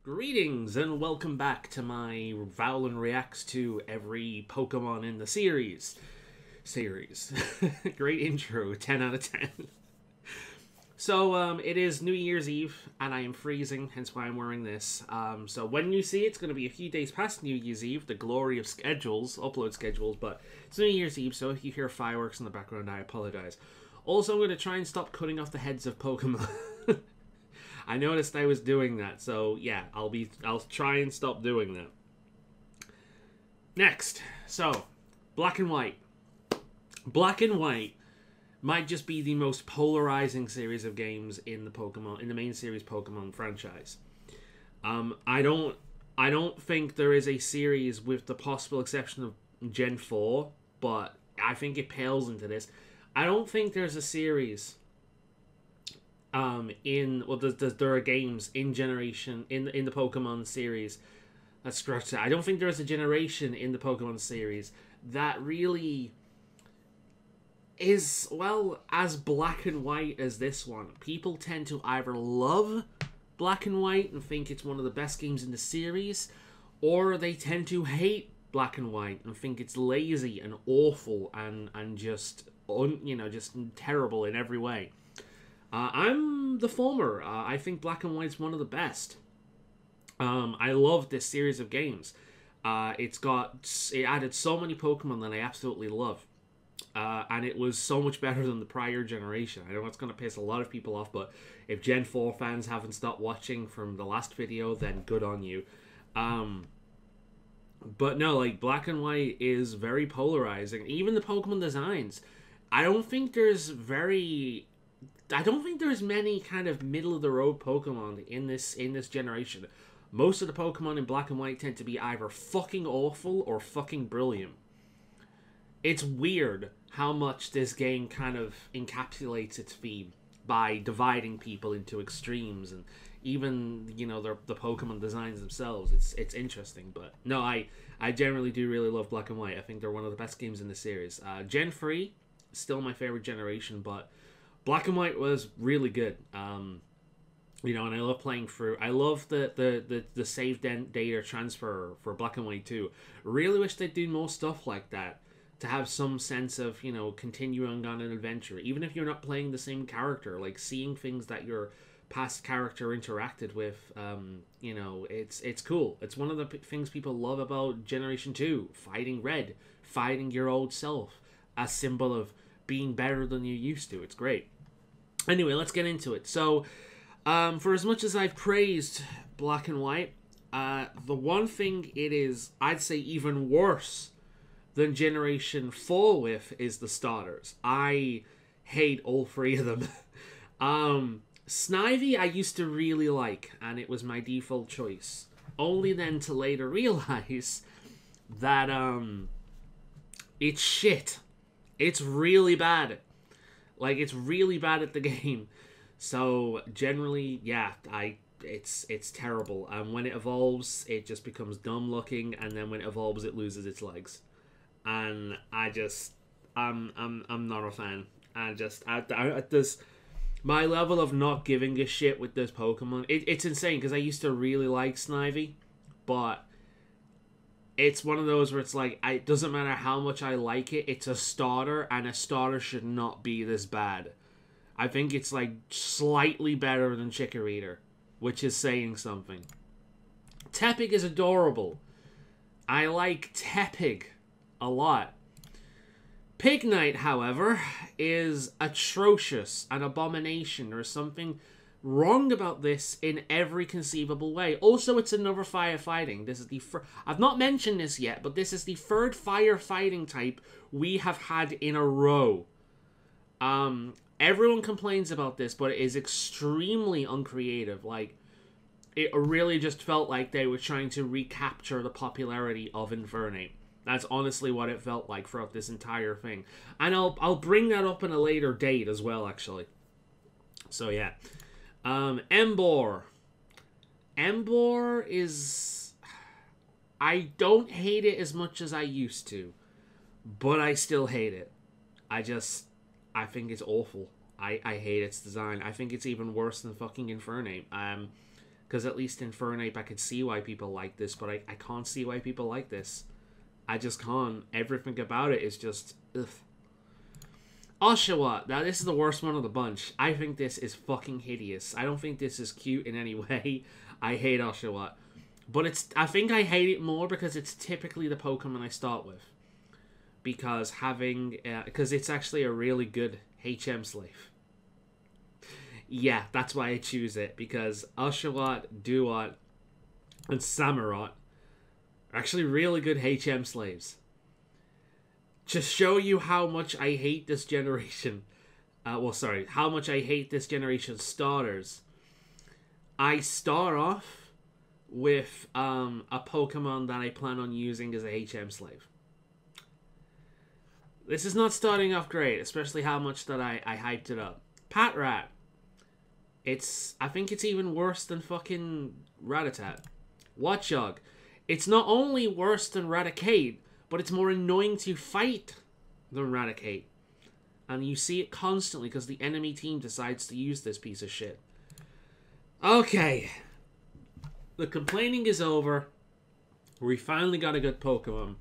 Greetings and welcome back to my Faolan reacts to every Pokemon in the series. Great intro, 10 out of 10. So, it is New Year's Eve, and I am freezing, hence why I'm wearing this. So when you see it, it's going to be a few days past New Year's Eve, the glory of schedules, upload schedules, but it's New Year's Eve, so if you hear fireworks in the background, I apologize. Also, I'm going to try and stop cutting off the heads of Pokemon. I noticed I was doing that, so yeah, I'll try and stop doing that. Next, so Black and White. Black and White might just be the most polarizing series of games in the main series Pokemon franchise. I don't think there is a series, with the possible exception of Gen 4, but I think it pales into this. I don't think there's a series there are games in the Pokemon series. That's correct. I don't think there's a generation in the Pokemon series that really is, well, as black and white as this one. People tend to either love Black and White and think it's one of the best games in the series, or they tend to hate Black and White and think it's lazy and awful and just just terrible in every way. I'm the former. I think Black and White's one of the best. I love this series of games. It added so many Pokemon that I absolutely love. And it was so much better than the prior generation. I know it's going to piss a lot of people off, but if Gen 4 fans haven't stopped watching from the last video, then good on you. But no, like, Black and White is very polarizing. Even the Pokemon designs. I don't think there's many kind of middle-of-the-road Pokemon in this generation. Most of the Pokemon in Black and White tend to be either fucking awful or fucking brilliant. It's weird how much this game kind of encapsulates its theme by dividing people into extremes, and even, the Pokemon designs themselves. It's interesting, but no, I generally do really love Black and White. I think they're one of the best games in the series. Gen 3, still my favorite generation, but Black and White was really good. And I love playing through. I love the save data transfer for Black and White too. Really wish they'd do more stuff like that, to have some sense of, continuing on an adventure. Even if you're not playing the same character, like seeing things that your past character interacted with, it's cool. It's one of the things people love about Generation 2. Fighting Red. Fighting your old self. A symbol of being better than you used to. It's great. Anyway, let's get into it. So, for as much as I've praised Black and White, the one thing it is, I'd say, even worse than Generation 4 with is the starters. I hate all three of them. Snivy I used to really like, and it was my default choice. Only then to later realize that it's shit. It's really bad. Like, it's really bad at the game. So, generally, yeah, it's terrible. And when it evolves, it just becomes dumb looking, and then when it evolves, it loses its legs. And I'm not a fan. My level of not giving a shit with this Pokemon, it's insane, because I used to really like Snivy, but it's one of those where it's like, it doesn't matter how much I like it, it's a starter, and a starter should not be this bad. I think it's, like, slightly better than Chikorita, which is saying something. Tepig is adorable. I like Tepig a lot. Pignite, however, is atrocious, an abomination. There's something wrong about this in every conceivable way. Also, it's another firefighting. This is the I've not mentioned this yet, but this is the third firefighting type we have had in a row. Everyone complains about this, but it is extremely uncreative. Like, it really just felt like they were trying to recapture the popularity of Infernape. That's honestly what it felt like throughout this entire thing. And I'll bring that up in a later date as well, actually. So, yeah. Emboar. Emboar is... I don't hate it as much as I used to, but I still hate it. I think it's awful. I hate its design. I think it's even worse than fucking Infernape. Because at least in Infernape, I could see why people like this, but I can't see why people like this. I just can't. Everything about it is just, ugh. Oshawa. Now, this is the worst one of the bunch. I think this is fucking hideous. I don't think this is cute in any way. I hate Oshawa. But I think I hate it more because it's typically the Pokemon I start with. Because because it's actually a really good HM slave. Yeah, that's why I choose it. Because Oshawott, Duat, and Samurott are actually really good HM slaves. To show you how much I hate this generation. How much I hate this generation's starters. I start off with a Pokemon that I plan on using as a HM slave. This is not starting off great, especially how much that I hyped it up. Patrat. I think it's even worse than fucking Rattata. Watchog. It's not only worse than Raticate, but it's more annoying to fight than Raticate. And you see it constantly because the enemy team decides to use this piece of shit. Okay. The complaining is over. We finally got a good Pokemon.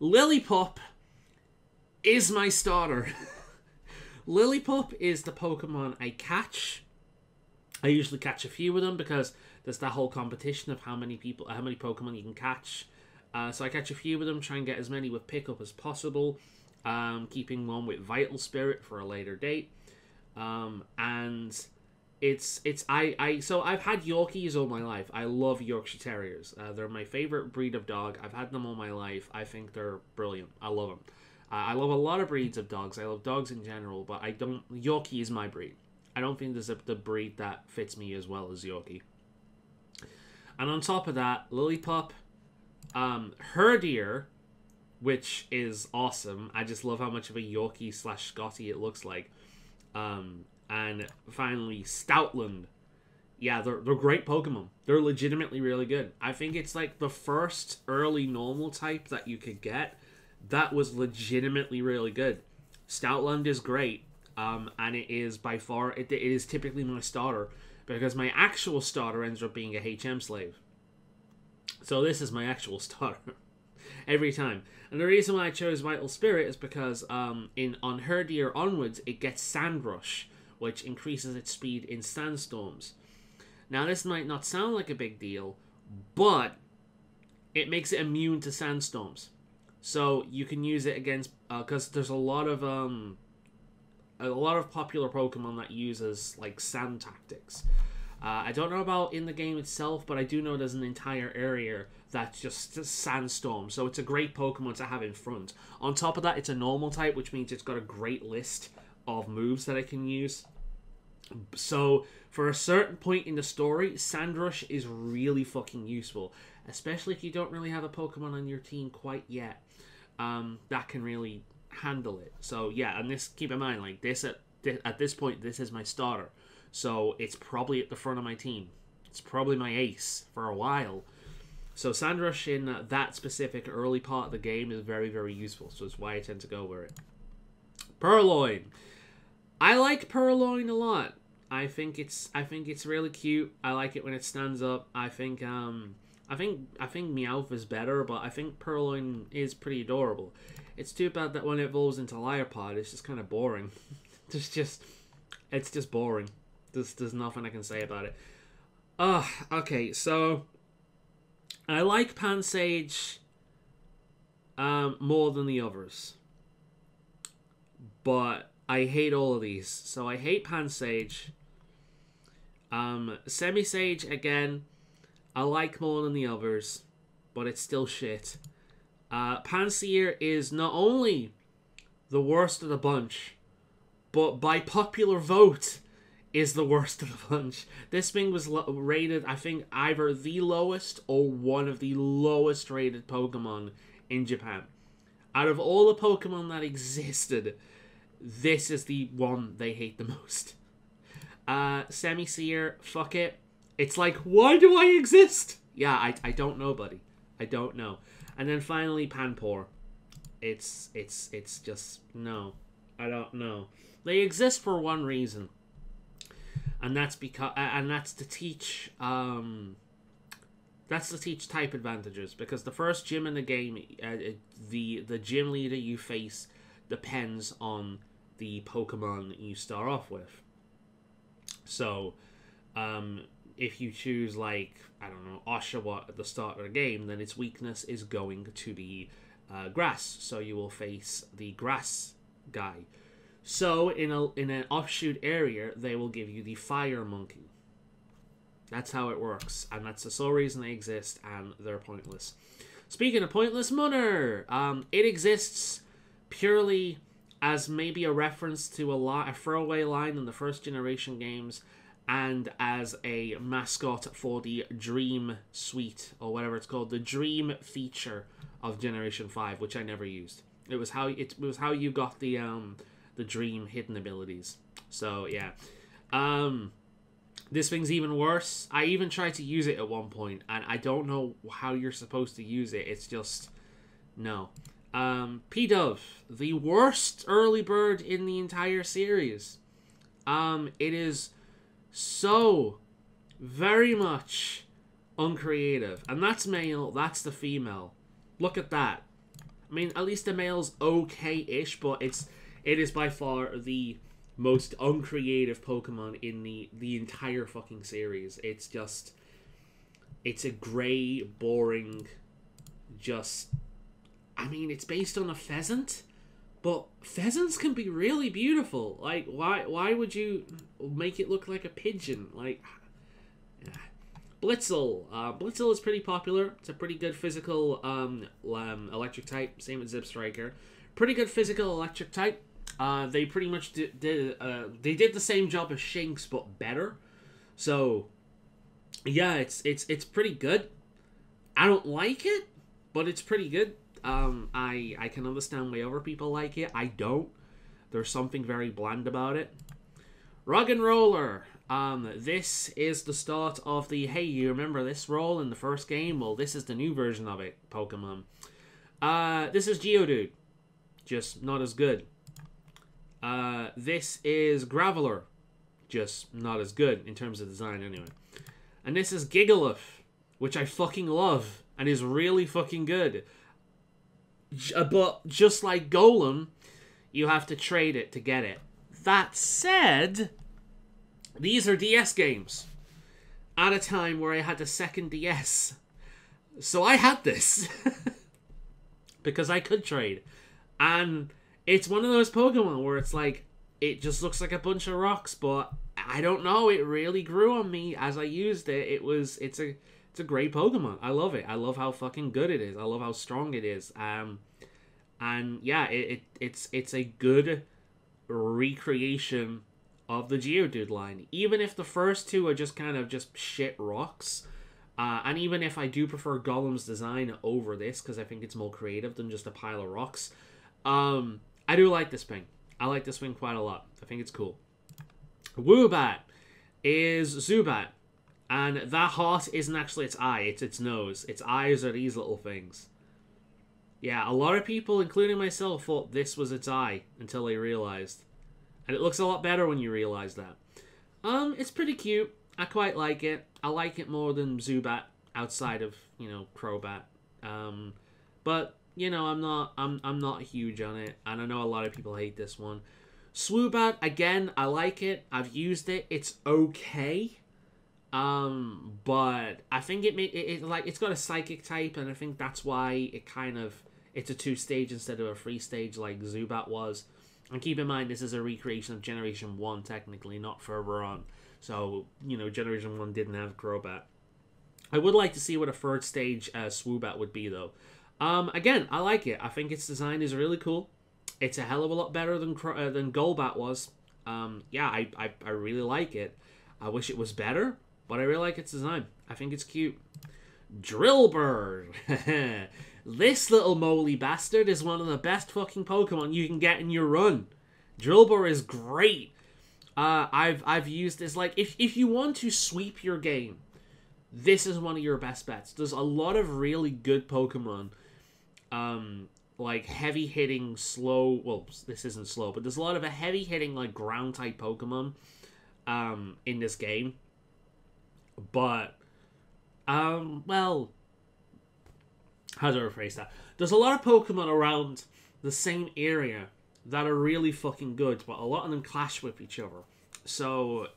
Lillipup is my starter. Lillipup is the Pokemon I catch. I usually catch a few of them because there's that whole competition of how many Pokemon you can catch. So I catch a few of them, try and get as many with pickup as possible, keeping one with Vital Spirit for a later date. And so I've had Yorkies all my life. I love Yorkshire Terriers. They're my favorite breed of dog. I've had them all my life. I think they're brilliant. I love them. I love a lot of breeds of dogs. I love dogs in general, but Yorkie is my breed. I don't think there's the breed that fits me as well as Yorkie. And on top of that, Lillipup, Herdier, which is awesome. I just love how much of a Yorkie / Scotty it looks like. And finally, Stoutland. Yeah, they're great Pokemon. They're legitimately really good. I think it's like the first early normal type that you could get that was legitimately really good. Stoutland is great. And it is by far, it is typically my starter, because my actual starter ends up being a HM slave. So this is my actual starter every time. And the reason why I chose Vital Spirit is because on Herdier onwards, it gets Sand Rush, which increases its speed in sandstorms. Now this might not sound like a big deal, but it makes it immune to sandstorms. So you can use it against, because there's a lot of popular Pokemon that uses like sand tactics. I don't know about in the game itself, but I do know there's an entire area that's just sandstorm. So it's a great Pokemon to have in front. On top of that, it's a normal type, which means it's got a great list of moves that I can use. So for a certain point in the story, Sandrush is really fucking useful, especially if you don't really have a Pokemon on your team quite yet that can really handle it. So yeah, and this, keep in mind, like this at this point, this is my starter, so it's probably at the front of my team. It's probably my ace for a while. So Sandrush in that specific early part of the game is very, very useful. So that's why I tend to go with it. Purloin. I like Purloin a lot. I think it's really cute. I like it when it stands up. I think Meowth is better, but I think Purloin is pretty adorable. It's too bad that when it evolves into Liepard, it's just kind of boring. It's just boring. There's nothing I can say about it. Okay, so I like Pansage more than the others, but I hate all of these. So I hate Pansage. Semisage, again, I like more than the others, but it's still shit. Pansear is not only the worst of the bunch, but by popular vote is the worst of the bunch. This thing was rated, I think, either the lowest or one of the lowest rated Pokemon in Japan. Out of all the Pokemon that existed, this is the one they hate the most. Semisear, fuck it. It's like, why do I exist? Yeah, I don't know, buddy. I don't know. And then finally, Panpour. It's just, no. I don't know. They exist for one reason. and that's because that's to teach type advantages, because the first gym in the game, the gym leader you face depends on the Pokemon you start off with. So, if you choose, like, I don't know, Oshawa at the start of the game, then its weakness is going to be grass. So you will face the grass guy. So in an offshoot area, they will give you the fire monkey. That's how it works, and that's the sole reason they exist, and they're pointless. Speaking of pointless, Munner, it exists purely as maybe a reference to a throwaway line in the first generation games, and as a mascot for the Dream Suite, or whatever it's called, the Dream feature of Generation 5, which I never used. It was how you got the Dream hidden abilities. So yeah. This thing's even worse. I even tried to use it at one point, and I don't know how you're supposed to use it. It's just no. P-Dove, the worst early bird in the entire series. It is so very much uncreative, and that's male, that's the female. Look at that. I mean, at least the male's okay-ish, but it is by far the most uncreative Pokemon in the entire fucking series. It's a grey, boring, I mean, it's based on a pheasant, but pheasants can be really beautiful. Like, why would you make it look like a pigeon? Like, yeah. Blitzel. Blitzel is pretty popular. It's a pretty good physical electric type. Same with Zipstriker. Pretty good physical electric type. They pretty much did the same job as Shinx, but better. So, yeah, it's pretty good. I don't like it, but it's pretty good. I can understand why other people like it. I don't. There's something very bland about it. Rug and Roller. This is the start of the, hey, you remember this role in the first game? Well, this is the new version of it, Pokemon. This is Geodude. Just not as good. This is Graveler. Just not as good in terms of design anyway. And this is Sigilyph, which I fucking love and is really fucking good. But just like Golem, you have to trade it to get it. That said, these are DS games at a time where I had a second DS. So I had this because I could trade. And it's one of those Pokemon where it's like, it just looks like a bunch of rocks, but I don't know, it really grew on me as I used it. It's a great Pokemon. I love it. I love how fucking good it is. I love how strong it is. And yeah, it's a good recreation of the Geodude line. Even if the first two are just kind of just shit rocks, and even if I do prefer Golem's design over this, because I think it's more creative than just a pile of rocks, I do like this thing. I like this thing quite a lot. I think it's cool. Woobat is Zubat. And that heart isn't actually its eye, it's its nose. Its eyes are these little things. Yeah, a lot of people, including myself, thought this was its eye until they realized. And it looks a lot better when you realize that. It's pretty cute. I quite like it. I like it more than Zubat outside of, Crobat. But, I'm not huge on it. And I know a lot of people hate this one. Swoobat, again, I like it. I've used it. It's okay. But I think it's got a psychic type, and I think that's why it's a 2-stage instead of a 3-stage like Zubat was. And keep in mind, this is a recreation of Generation 1, technically, not further on. So, Generation 1 didn't have Crobat. I would like to see what a 3rd-stage Swoobat would be, though. Again, I like it. I think its design is really cool. It's a hell of a lot better than Golbat was. Yeah, I really like it. I wish it was better, but I really like its design. I think it's cute. Drillbur. This little moly bastard is one of the best fucking Pokemon you can get in your run. Drillbur is great. I've used this, like, if you want to sweep your game, this is one of your best bets. There's a lot of really good Pokemon, like heavy hitting, slow. Well, this isn't slow, but there's a lot of a heavy hitting like ground type Pokemon in this game. But, well, how do I rephrase that? There's a lot of Pokemon around the same area that are really fucking good, but a lot of them clash with each other. So,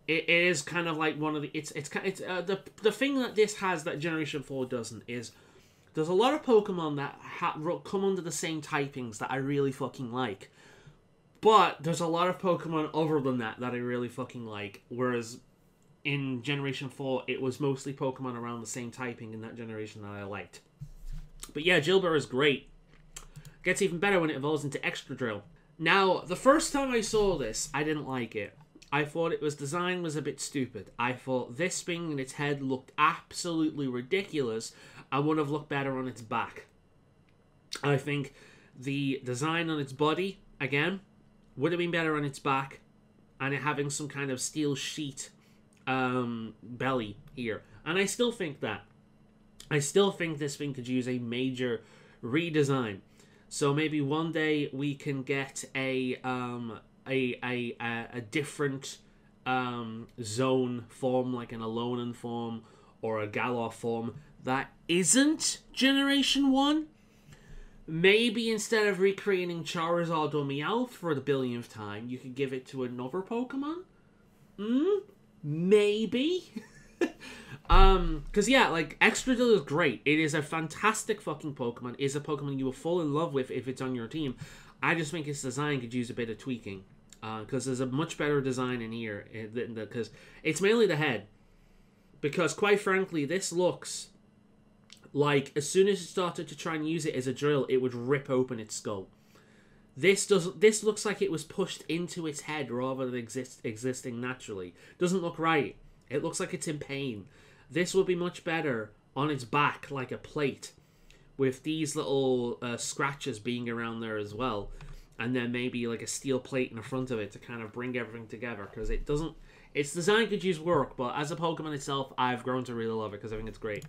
it is kind of like one of the... the thing that this has that Generation 4 doesn't is... There's a lot of Pokemon that come under the same typings that I really fucking like. But there's a lot of Pokemon other than that I really fucking like. Whereas in Generation 4, it was mostly Pokemon around the same typing in that generation that I liked. But yeah, Jilbur is great. Gets even better when it evolves into Excadrill. Now, the first time I saw this, I didn't like it. I thought design was a bit stupid. I thought this thing in its head looked absolutely ridiculous and would have looked better on its back. I think the design on its body, again, would have been better on its back, and it having some kind of steel sheet belly here. And I still think that. I still think this thing could use a major redesign. So maybe one day we can get a different zone form, like an Alolan form or a Galar form that isn't Generation 1. Maybe instead of recreating Charizard or Meowth for the billionth time, you could give it to another Pokemon? Maybe? Because yeah, like, Excadrill is great. It is a fantastic fucking Pokemon. It is a Pokemon you will fall in love with if it's on your team. I just think its design could use a bit of tweaking. Because there's a much better design in here. Because it's mainly the head. Because, quite frankly, this looks like as soon as it started to try and use it as a drill, it would rip open its skull. This looks like it was pushed into its head rather than existing naturally. Doesn't look right. It looks like it's in pain. This would be much better on its back, like a plate, with these little scratches being around there as well. And then maybe like a steel plate in the front of it to kind of bring everything together. Because it doesn't... Its design could use work, but as a Pokemon itself, I've grown to really love it because I think it's great.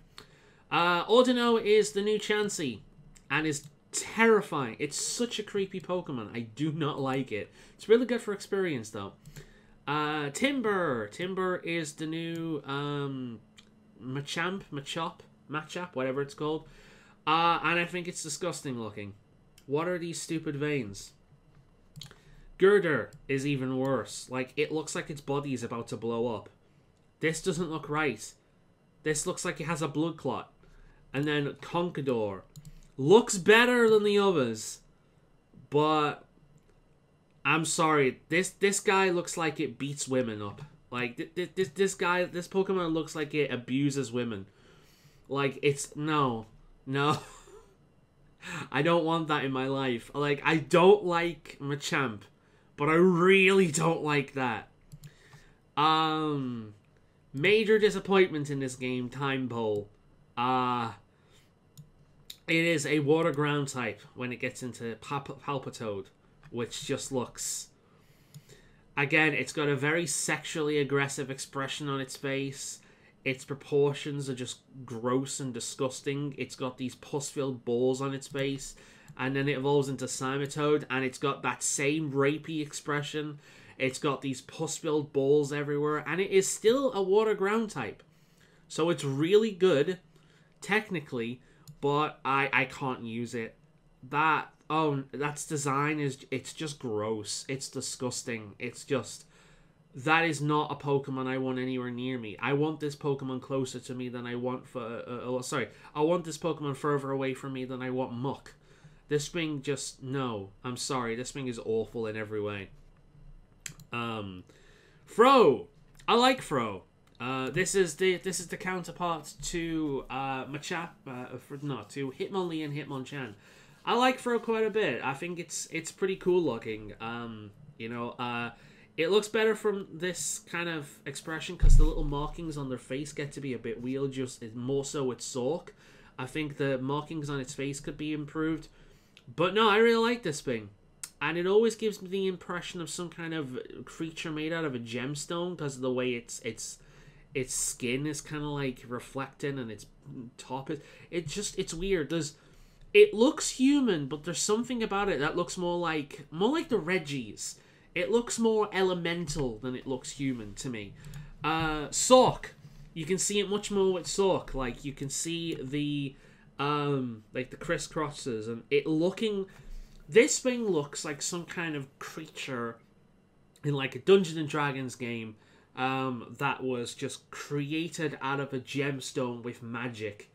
Audino is the new Chansey, and is terrifying. It's such a creepy Pokemon. I do not like it. It's really good for experience, though. Timber. Timber is the new Machop, whatever it's called. And I think it's disgusting looking. What are these stupid veins? Girder is even worse. Like, it looks like its body is about to blow up. This doesn't look right. This looks like it has a blood clot. And then Conqueror looks better than the others, but I'm sorry, this guy looks like it beats women up. Like this Pokemon looks like it abuses women. Like, it's no. I don't want that in my life. Like, I don't like Machamp, but I really don't like that. Major disappointment in this game, Time Pole. It is a water ground type when it gets into Palpitoad, which just looks... Again, it's got a very sexually aggressive expression on its face. Its proportions are just gross and disgusting. It's got these pus-filled balls on its face, and then it evolves into Cymatoad, and it's got that same rapey expression. It's got these pus-filled balls everywhere, and it is still a water ground type. So it's really good, technically, but I can't use it. That's design it's just gross. It's disgusting. It's just... That is not a Pokemon I want anywhere near me. I want this Pokemon closer to me than I want I want this Pokemon further away from me than I want Muck. This thing just... No. I'm sorry. This thing is awful in every way. Fro. I like Fro. This is the counterpart to Machop, to Hitmonlee and Hitmonchan. I like Fro quite a bit. I think it's pretty cool looking. It looks better from this kind of expression because the little markings on their face get to be a bit weird, just more so with Sork. I think the markings on its face could be improved. But no, I really like this thing. And it always gives me the impression of some kind of creature made out of a gemstone because of the way its skin is kind of like reflecting and its top is... It's weird. It looks human, but there's something about it that looks more like the Reggies. It looks more elemental than it looks human to me. Sork. You can see it much more with Sork. Like, you can see the, like, the crisscrosses, and it looking... This thing looks like some kind of creature in, like, a Dungeons & Dragons game that was just created out of a gemstone with magic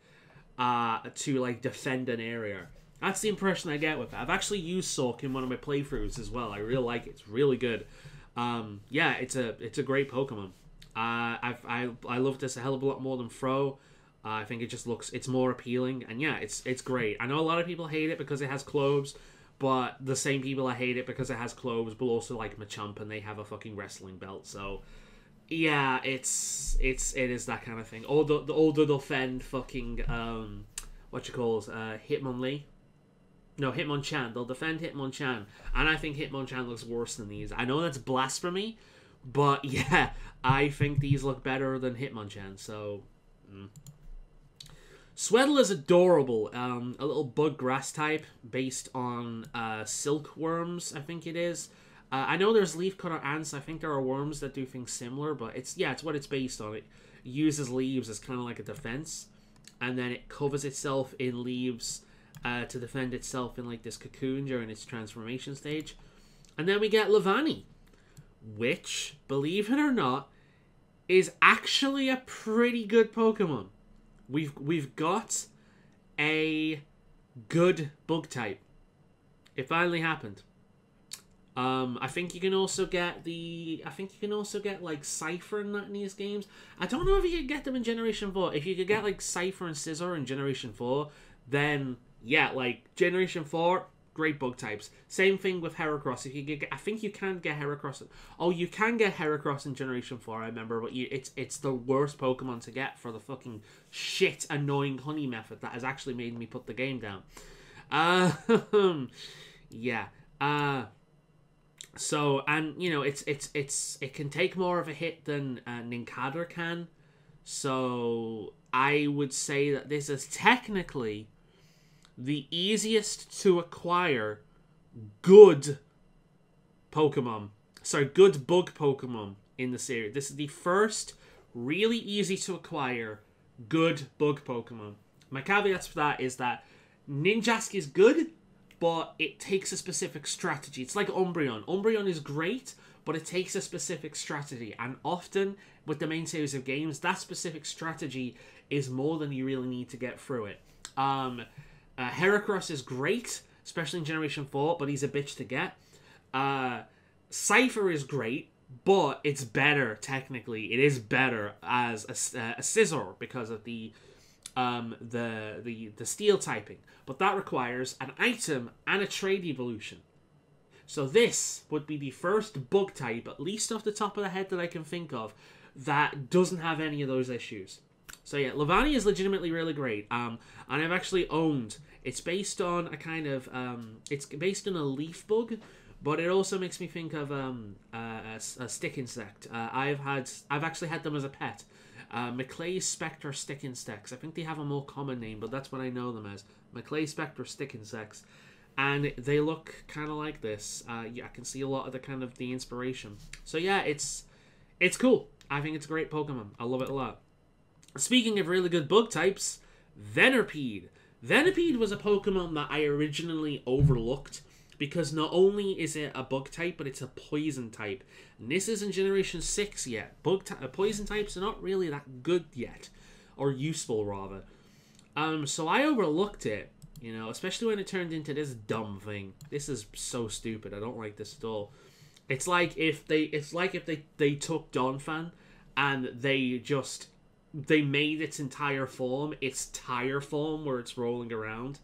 to, like, defend an area. That's the impression I get with it. I've actually used Sork in one of my playthroughs as well. I really like it. It's really good. Yeah, it's a great Pokemon. I love this a hell of a lot more than Fro. I think it just looks, it's more appealing, and yeah, it's great. I know a lot of people hate it because it has Cloves, but the same people that hate it because it has Cloves will also like Machamp, and they have a fucking wrestling belt. So yeah, it is that kind of thing. Although they'll defend fucking Hitmonlee. No, Hitmonchan. They'll defend Hitmonchan, and I think Hitmonchan looks worse than these. I know that's blasphemy, but yeah, I think these look better than Hitmonchan, so... Sweattle is adorable. A little bug grass type based on silkworms, I think it is. I know there's leafcutter ants. I think there are worms that do things similar, but it's what it's based on. It uses leaves as kind of like a defense, and then it covers itself in leaves to defend itself in like this cocoon during its transformation stage. And then we get Levanny, which, believe it or not, is actually a pretty good Pokemon. We've got a good bug type. It finally happened. I think you can also get like Cypher and that in these games. I don't know if you could get them in Generation 4. If you could get like Cypher and Scizor in Generation 4, then yeah, like Generation 4, great bug types. Same thing with Heracross. If you get, I think you can get Heracross. Oh, you can get Heracross in Generation 4, I remember, but it's the worst Pokemon to get for the fucking shit annoying honey method that has actually made me put the game down. Yeah. So, and you know, it can take more of a hit than Nincada can. So I would say that this is technically the easiest to acquire good Pokemon. Sorry, good bug Pokemon in the series. This is the first really easy to acquire good bug Pokemon. My caveats for that is that Ninjask is good, but it takes a specific strategy. It's like Umbreon. Umbreon is great, but it takes a specific strategy. And often, with the main series of games, that specific strategy is more than you really need to get through it. Heracross is great, especially in Generation 4, but he's a bitch to get. Cypher is great, but it's better, technically. It is better as a Scizor because of the steel typing. But that requires an item and a trade evolution. So this would be the first bug type, at least off the top of the head that I can think of, that doesn't have any of those issues. So yeah, Levanny is legitimately really great. And I've actually owned. It's based on a kind of it's based on a leaf bug, but it also makes me think of a stick insect. I've actually had them as a pet. Maclay Spectre stick insects. I think they have a more common name, but that's what I know them as. Maclay Spectre stick insects. And they look kind of like this. Yeah, I can see a lot of the kind of the inspiration. So yeah, it's cool. I think it's a great Pokemon. I love it a lot. Speaking of really good bug types, Venipede. Venipede was a Pokemon that I originally overlooked because not only is it a bug type, but it's a poison type. And this isn't Generation 6 yet. Poison types are not really that good yet. Or useful, rather. So I overlooked it, you know, especially when it turned into this dumb thing. This is so stupid. I don't like this at all. It's like if they took Donphan and they made its entire form its tire form where it's rolling around.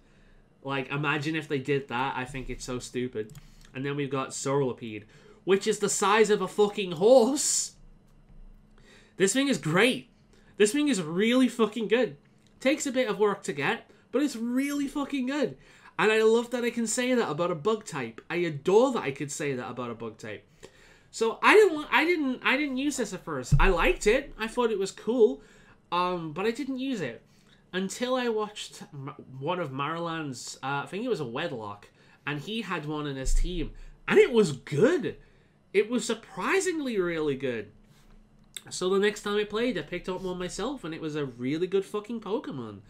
Like, imagine if they did that. I think it's so stupid. And then we've got Sorolipede, which is the size of a fucking horse. This thing is great. This thing is really fucking good. Takes a bit of work to get, but it's really fucking good. And I love that I can say that about a bug type. I adore that I could say that about a bug type. So I didn't use this at first. I liked it. I thought it was cool. But I didn't use it until I watched one of Marriland's, I think it was a Wedlocke, and he had one in his team, and it was good. it was surprisingly really good. So the next time I played, I picked up one myself, and it was a really good fucking Pokemon.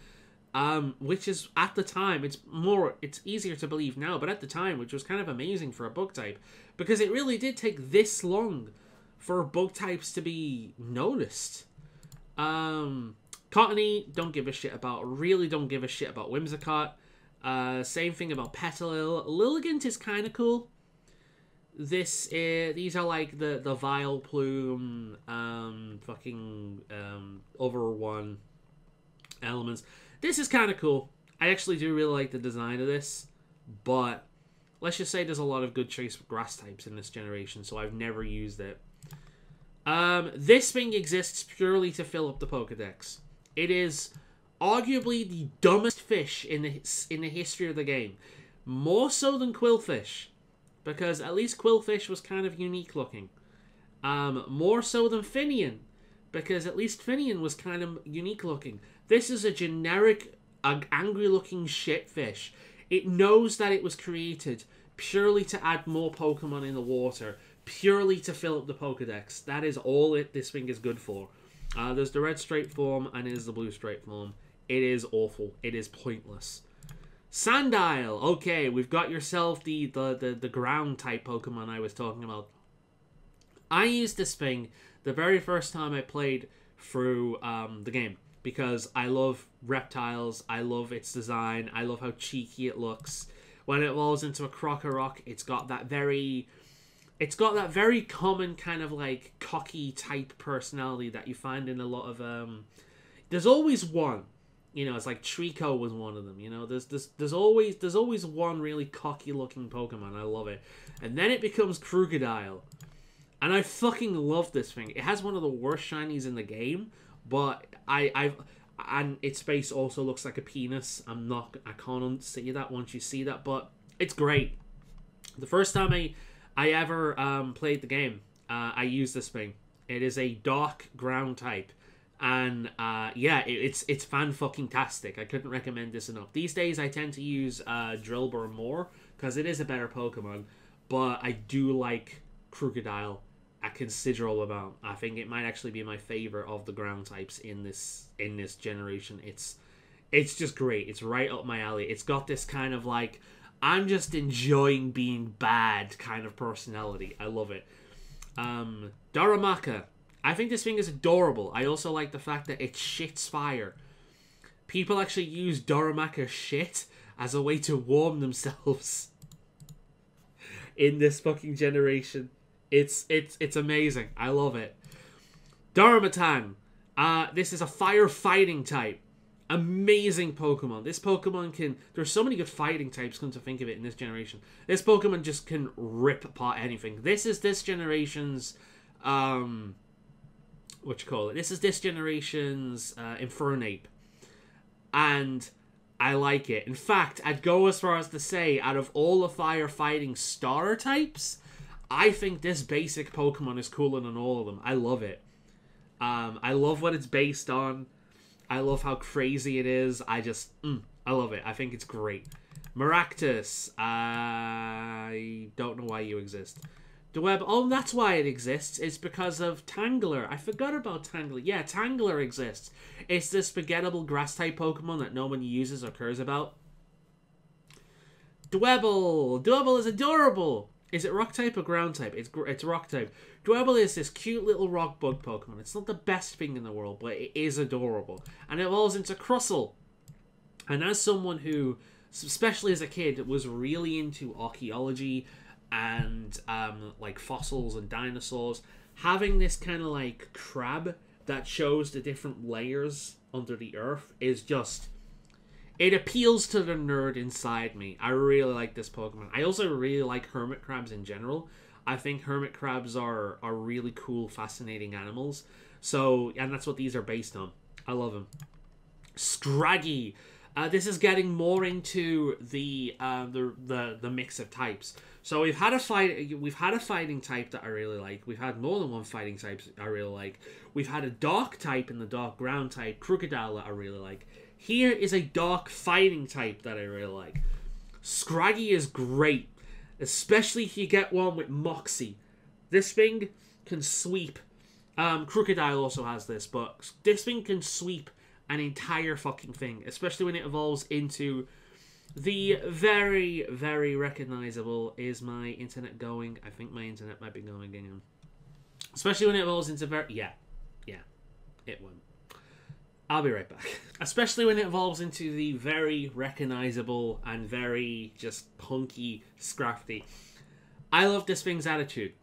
Which is, at the time, it's easier to believe now, but at the time, which was kind of amazing for a bug type, because it really did take this long for bug types to be noticed. Cottony, don't give a shit about. Really don't give a shit about Whimsicott. Same thing about Petalil. Lilligant is kind of cool. These are like the Vileplume, over one elements. This is kind of cool. I actually do really like the design of this, but let's just say there's a lot of good trace grass types in this generation, so I've never used it. This thing exists purely to fill up the Pokedex. It is arguably the dumbest fish in the history of the game. More so than Quillfish, because at least Quillfish was kind of unique looking. More so than Finian, because at least Finian was kind of unique looking. This is a generic, angry-looking shitfish. It knows that it was created purely to add more Pokemon in the water, purely to fill up the Pokedex. That is all this thing is good for. There's the red straight form, and there's the blue straight form. It is awful. It is pointless. Sandile. Okay, we've got yourself the ground-type Pokemon I was talking about. I used this thing the very first time I played through the game, because I love reptiles, I love its design, I love how cheeky it looks. When it evolves into a Krokorok, it's got that very common kind of like cocky type personality that you find in a lot of there's always one, you know, it's like Trico was one of them, you know, there's always one really cocky looking Pokemon. I love it. And then it becomes Krookodile. And I fucking love this thing. It has one of the worst shinies in the game, but and its face also looks like a penis. I can't unsee that once you see that, but it's great. The first time I ever played the game, I used this thing. It is a dark ground type, and yeah, it's fan-fucking-tastic. I couldn't recommend this enough. These days, I tend to use Drillbur more, because it is a better Pokemon, but I do like Krookodile a considerable amount. I think it might actually be my favorite of the ground types in this generation. It's just great. It's right up my alley. It's got this kind of like, I'm just enjoying being bad kind of personality. I love it. Darumaka. I think this thing is adorable. I also like the fact that it shits fire. People actually use Darumaka shit as a way to warm themselves in this fucking generation. It's amazing. I love it. Dharmatan. This is a fire fighting type. Amazing Pokemon. This Pokemon can... There's so many good fighting types, come to think of it, in this generation. This Pokemon just can rip apart anything. This is this generation's... This is this generation's Infernape. And I like it. In fact, I'd go as far as to say, out of all the fire fighting starter types, I think this basic Pokemon is cooler than all of them. I love it. I love what it's based on. I love how crazy it is. I love it. I think it's great. Maractus. I don't know why you exist. Dweb. Oh, that's why it exists. It's because of Tangler. I forgot about Tangler. Yeah, Tangler exists. It's this forgettable grass-type Pokemon that no one uses or cares about. Dwebble. Dwebble is adorable. Is it rock type or ground type? It's rock type. Dwebble is this cute little rock bug Pokemon. It's not the best thing in the world, but it is adorable. And it evolves into Crustle. And as someone who, especially as a kid, was really into archaeology and like fossils and dinosaurs, having this kind of like crab that shows the different layers under the earth is just... It appeals to the nerd inside me. I really like this Pokemon. I also really like hermit crabs in general. I think hermit crabs are really cool, fascinating animals. So, and that's what these are based on. I love them. Scraggy. This is getting more into the mix of types. So we've had a fighting type that I really like. We've had more than one fighting type I really like. We've had a dark type and the dark ground type, Krookodile, that I really like. Here is a dark fighting type that I really like. Scraggy is great, especially if you get one with Moxie. This thing can sweep. Crocodile also has this, but this thing can sweep an entire fucking thing, especially when it evolves into the very, very recognizable... Is my internet going? I think my internet might be going again. Especially when it evolves into very... Yeah, it won't. I'll be right back. Especially when it evolves into the very recognizable and very just punky Scrafty. I love this thing's attitude.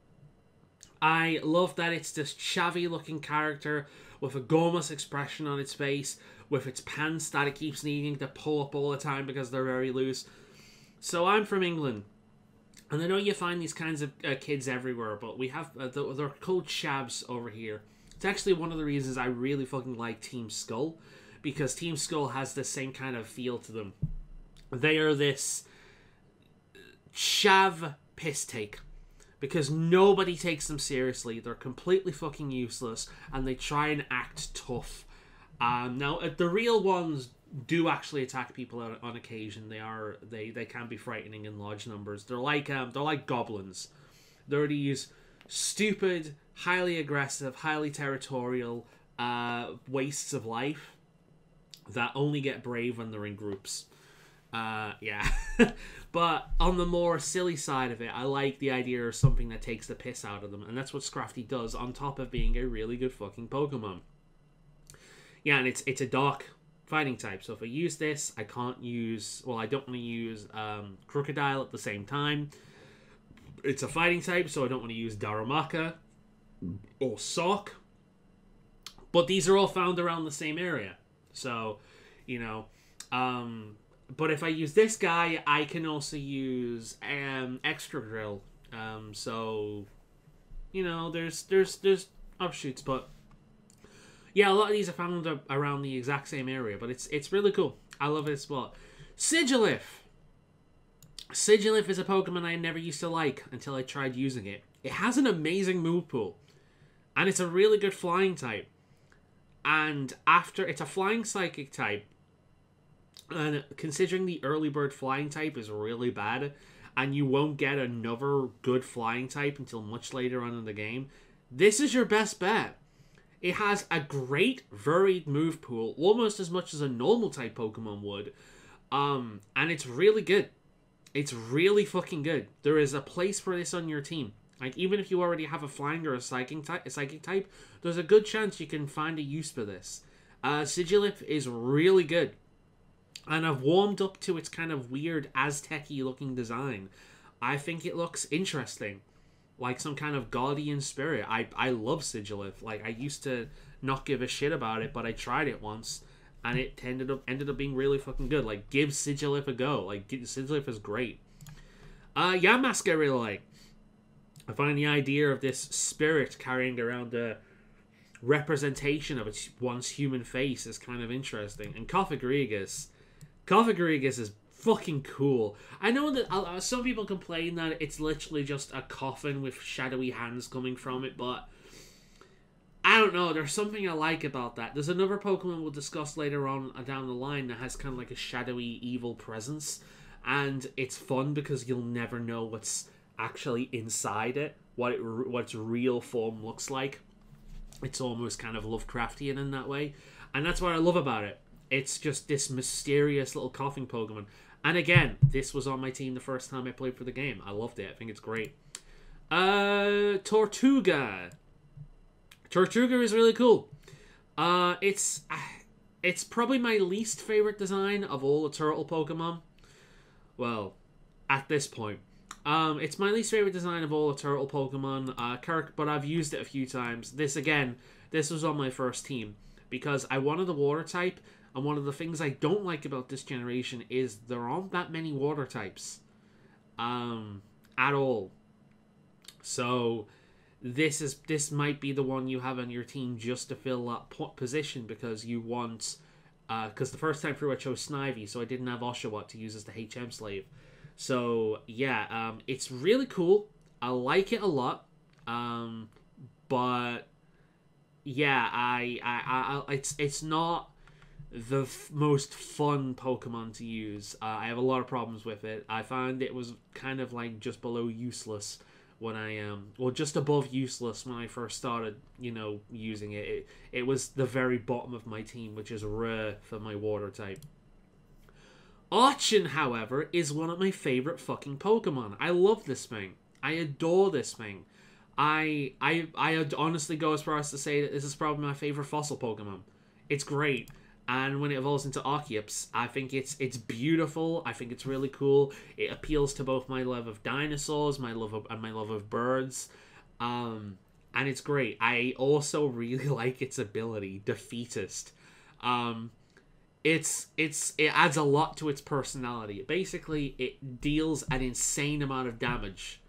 I love that it's this shabby looking character with a gormless expression on its face, with its pants that it keeps needing to pull up all the time because they're very loose. So I'm from England, and I know you find these kinds of kids everywhere, but we have, they're called shabs over here. It's actually one of the reasons I really fucking like Team Skull, because Team Skull has the same kind of feel to them. They are this chav piss take, because nobody takes them seriously. They're completely fucking useless, and they try and act tough. Now, the real ones do actually attack people on occasion. They can be frightening in large numbers. They're like goblins. They're these stupid, highly aggressive, highly territorial wastes of life that only get brave when they're in groups. Yeah. But on the more silly side of it, I like the idea of something that takes the piss out of them, and that's what Scrafty does, on top of being a really good fucking Pokemon. Yeah, and it's a dark fighting type, so if I use this, I can't use... Well, I don't want to use Crocodile at the same time. It's a fighting type, so I don't want to use Darumaka or Sock. But these are all found around the same area. So, you know... but if I use this guy, I can also use Extra Drill. So, you know, there's offshoots, but... Yeah, a lot of these are found around the exact same area, but it's really cool. I love this spot. Sigilyph. Sigilyph is a Pokemon I never used to like until I tried using it. It has an amazing move pool, and it's a really good flying type. And it's a flying psychic type, and considering the early bird flying type is really bad, and you won't get another good flying type until much later on in the game, this is your best bet. It has a great varied move pool, almost as much as a normal type Pokemon would. And it's really good. It's really fucking good. There is a place for this on your team. Like, even if you already have a flying or a psychic type, there's a good chance you can find a use for this. Sigilyph is really good. And I've warmed up to its kind of weird Aztec-y looking design. I think it looks interesting. Like some kind of guardian spirit. I love Sigilyph. Like, I used to not give a shit about it, but I tried it once, and it ended up being really fucking good. Like, give Sigilyph a go. Like, Sigilyph is great. Yamask I really like. I find the idea of this spirit carrying around a representation of one's human face is kind of interesting. And Cofagrigus is fucking cool. I know that some people complain that it's literally just a coffin with shadowy hands coming from it, but I don't know. There's something I like about that. There's another Pokemon we'll discuss later on down the line that has kind of like a shadowy evil presence, and it's fun because you'll never know what's actually inside it, what its real form looks like. It's almost kind of Lovecraftian in that way, and that's what I love about it. It's just this mysterious little coughing Pokemon. And again, this was on my team the first time I played for the game. I loved it. I think it's great. Tortuga. Tortuga is really cool. It's probably my least favorite design of all the turtle Pokemon. Well, at this point. It's my least favorite design of all the turtle Pokemon. But I've used it a few times. This was on my first team, because I wanted the water type. And one of the things I don't like about this generation is there aren't that many water types. At all. So this might be the one you have on your team just to fill that position, because you want... Because the first time through I chose Snivy, so I didn't have Oshawa to use as the HM slave. So, yeah, it's really cool. I like it a lot. But, yeah, it's not the most fun Pokemon to use. I have a lot of problems with it. I found it was kind of like just below useless well, just above useless when I first started, you know, using it. It was the very bottom of my team, which is rare for my water type. Archon, however, is one of my favorite fucking Pokemon. I love this thing. I adore this thing. I honestly go as far as to say that this is probably my favorite fossil Pokemon. It's great. And when it evolves into Archeops, I think it's beautiful. I think it's really cool. It appeals to both my love of dinosaurs, my love of birds, and it's great. I also really like its ability, Defeatist. It adds a lot to its personality. Basically, it deals an insane amount of damage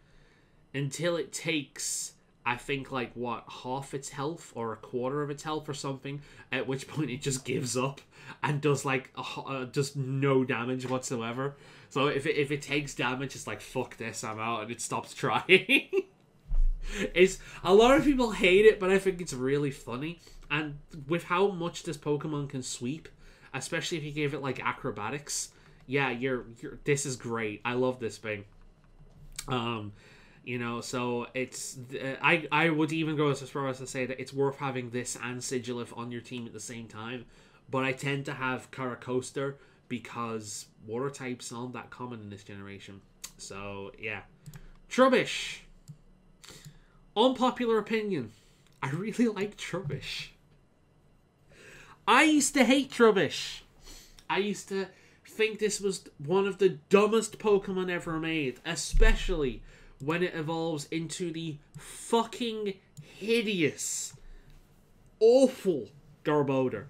until it takes, I think, like, what, half its health or a quarter of its health or something, at which point it just gives up and does, like, just no damage whatsoever. So if it takes damage, it's like, fuck this, I'm out, and it stops trying. It's, a lot of people hate it, but I think it's really funny. And with how much this Pokemon can sweep, especially if you give it, like, acrobatics, yeah, this is great. I love this thing. You know, so it's... I would even go as far as to say that it's worth having this and Sigilyph on your team at the same time. But I tend to have Caracoster because water types aren't that common in this generation. So, yeah. Trubbish. Unpopular opinion. I really like Trubbish. I used to hate Trubbish. I used to think this was one of the dumbest Pokemon ever made. Especially when it evolves into the fucking hideous, awful Garbodor.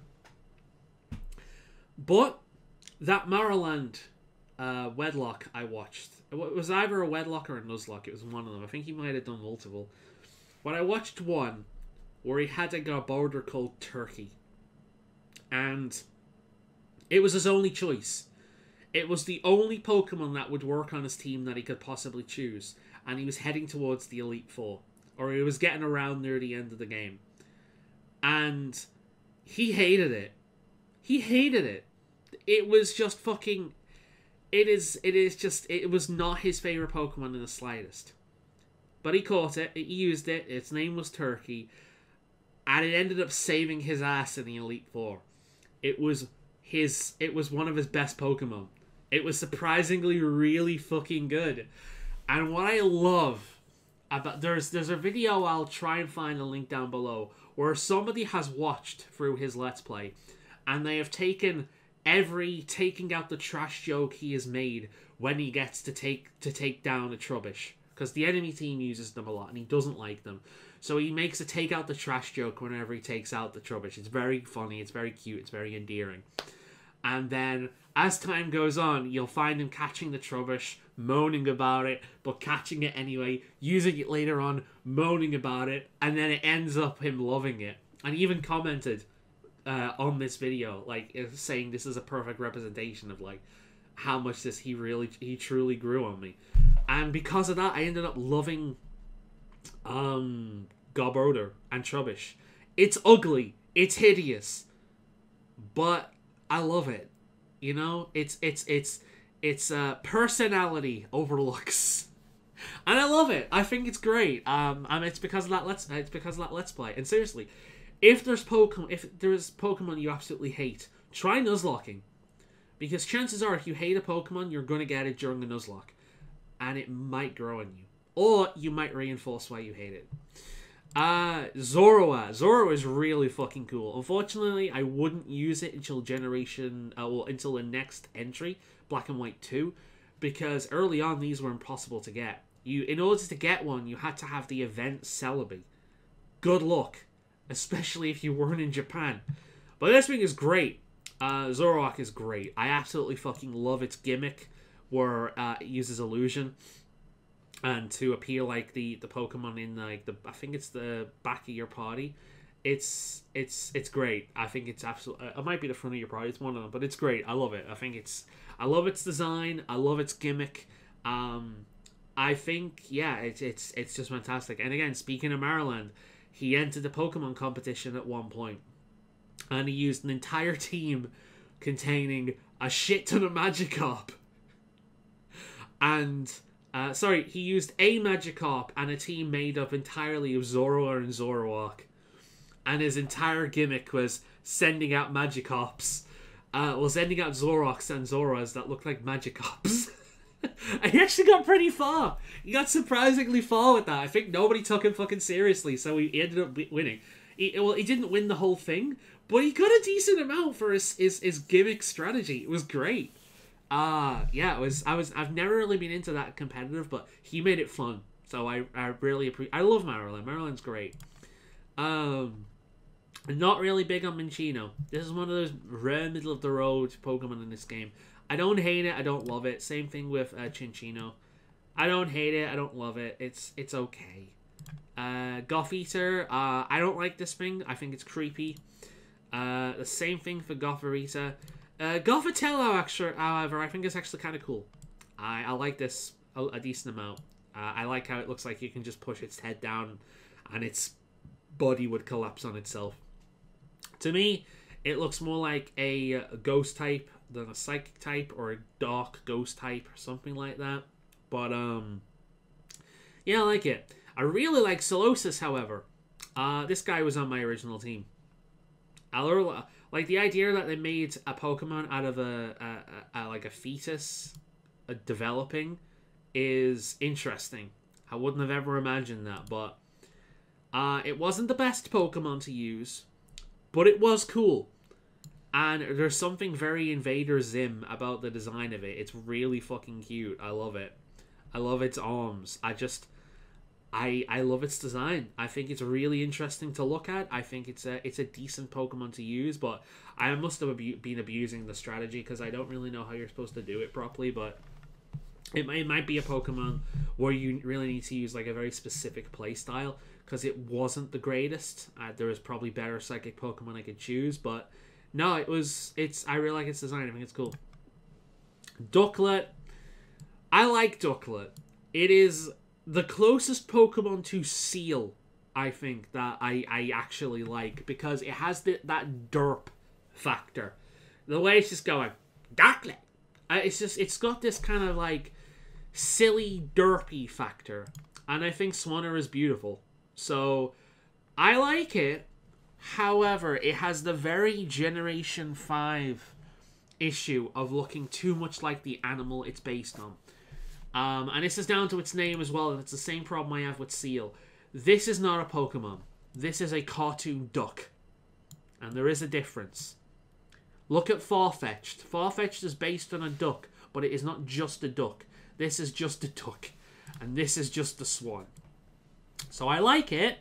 But that Marriland Wedlocke I watched, it was either a Wedlocke or a Nuzlocke. It was one of them. I think he might have done multiple. But I watched one where he had a Garbodor called Turkey. And it was his only choice. It was the only Pokemon that would work on his team that he could possibly choose. And he was heading towards the Elite Four. Or he was getting around near the end of the game. And he hated it. He hated it. It was just fucking... It was not his favourite Pokemon in the slightest. But he caught it. He used it. Its name was Turkey. And it ended up saving his ass in the Elite Four. It was one of his best Pokemon. It was surprisingly really fucking good. And what I love about... There's a video, I'll try and find a link down below, where somebody has watched through his Let's Play, and they have taking out the trash joke he has made when he gets to take down a Trubbish. Because the enemy team uses them a lot, and he doesn't like them. So he makes a take out the trash joke whenever he takes out the Trubbish. It's very funny, it's very cute, it's very endearing. And then, as time goes on, you'll find him catching the Trubbish, moaning about it, but catching it anyway, using it later on, moaning about it, and then it ends up him loving it. And he even commented on this video, like, saying this is a perfect representation of, like, how much he truly grew on me. And because of that, I ended up loving Garbodor and Trubbish. It's ugly, it's hideous, but I love it. You know, it's personality overlooks, and I love it. I think it's great. It's because of that Let's Play. And seriously, if there's Pokemon you absolutely hate, try Nuzlocking, because chances are if you hate a Pokemon, you're gonna get it during the Nuzlocke, and it might grow on you, or you might reinforce why you hate it. Zoroa. Zoroa is really fucking cool. Unfortunately, I wouldn't use it until until the next entry, Black and White 2, because early on these were impossible to get. In order to get one, you had to have the event Celebi. Good luck, especially if you weren't in Japan. But this thing is great. Zoroark is great. I absolutely fucking love its gimmick, where it uses illusion and to appear like the Pokemon in like I think it's the back of your party. It's great. I think it's absolutely... it might be the front of your party. It's one of them, but it's great. I love it. I love its design. I love its gimmick. I think, yeah, it's just fantastic. And again, speaking of Marriland, he entered the Pokemon competition at one point, and he used an entire team containing a shit ton of Magikarp. And Sorry, he used a Magikarp and a team made up entirely of Zoroa and Zoroark. And his entire gimmick was sending out Magikarps. Sending out Zoroarks and Zoras that looked like Magikarps. And he actually got pretty far. He got surprisingly far with that. I think nobody took him fucking seriously, so he ended up winning. He didn't win the whole thing, but he got a decent amount for his gimmick strategy. It was great. Yeah, I've never really been into that competitive, but he made it fun. So I really appreciate. I love Marriland. Marriland's great. Not really big on Minccino. This is one of those rare middle of the road Pokemon in this game. I don't hate it. I don't love it. Same thing with Cinccino. I don't hate it. I don't love it. It's okay. Gothita. I don't like this thing. I think it's creepy. The same thing for Gotharista. Gothitella, actually, however, I think it's actually kind of cool. I like this a decent amount. I like how it looks like you can just push its head down and its body would collapse on itself. To me, it looks more like a ghost type than a psychic type or a dark ghost type or something like that. But, yeah, I like it. I really like Solosis, however. This guy was on my original team. Like the idea that they made a Pokemon out of like a fetus developing is interesting. I wouldn't have ever imagined that, but it wasn't the best Pokemon to use, but it was cool. And there's something very Invader Zim about the design of it. It's really fucking cute. I love it. I love its arms. I love its design. I think it's really interesting to look at. I think it's a decent Pokemon to use, but I must have been abusing the strategy because I don't really know how you're supposed to do it properly, but it might be a Pokemon where you really need to use like a very specific play style because it wasn't the greatest. There was probably better Psychic Pokemon I could choose, but no, I really like its design. I think it's cool. Ducklett. I like Ducklett. It is the closest Pokemon to Seal, I think, that I actually like, because it has that derp factor. The way it's just going, Ducklett. It's got this kind of like silly derpy factor, and I think Swanner is beautiful. So I like it. However, it has the very Generation 5 issue of looking too much like the animal it's based on. And this is down to its name as well, and it's the same problem I have with Seal. This is not a Pokemon. This is a cartoon duck. And there is a difference. Look at Farfetch'd. Farfetch'd is based on a duck, but it is not just a duck. This is just a duck. And this is just a swan. So I like it,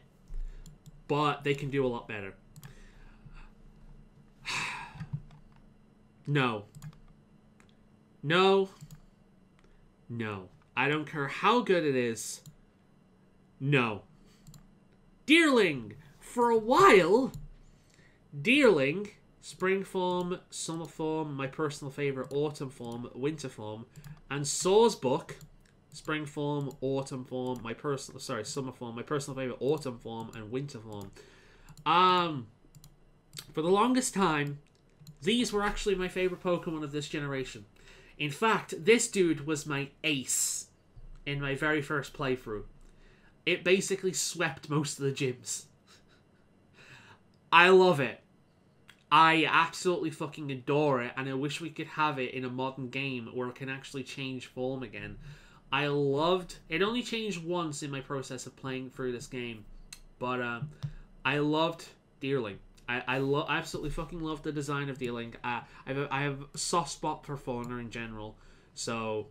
but they can do a lot better. No. No. No. I don't care how good it is. No. Deerling. For a while, Deerling, Spring Form, Summer Form, my personal favourite, Autumn Form, Winter Form, and Sawsbuck, Spring Form, Autumn Form, Summer Form, my personal favourite, Autumn Form, and Winter Form. For the longest time, these were actually my favourite Pokemon of this generation. In fact, this dude was my ace in my very first playthrough. It basically swept most of the gyms. I love it. I absolutely fucking adore it, and I wish we could have it in a modern game where it can actually change form again. I loved... It only changed once in my process of playing through this game, but I loved Deerling. I absolutely fucking love the design of Deerling. I have a soft spot for fauna in general, so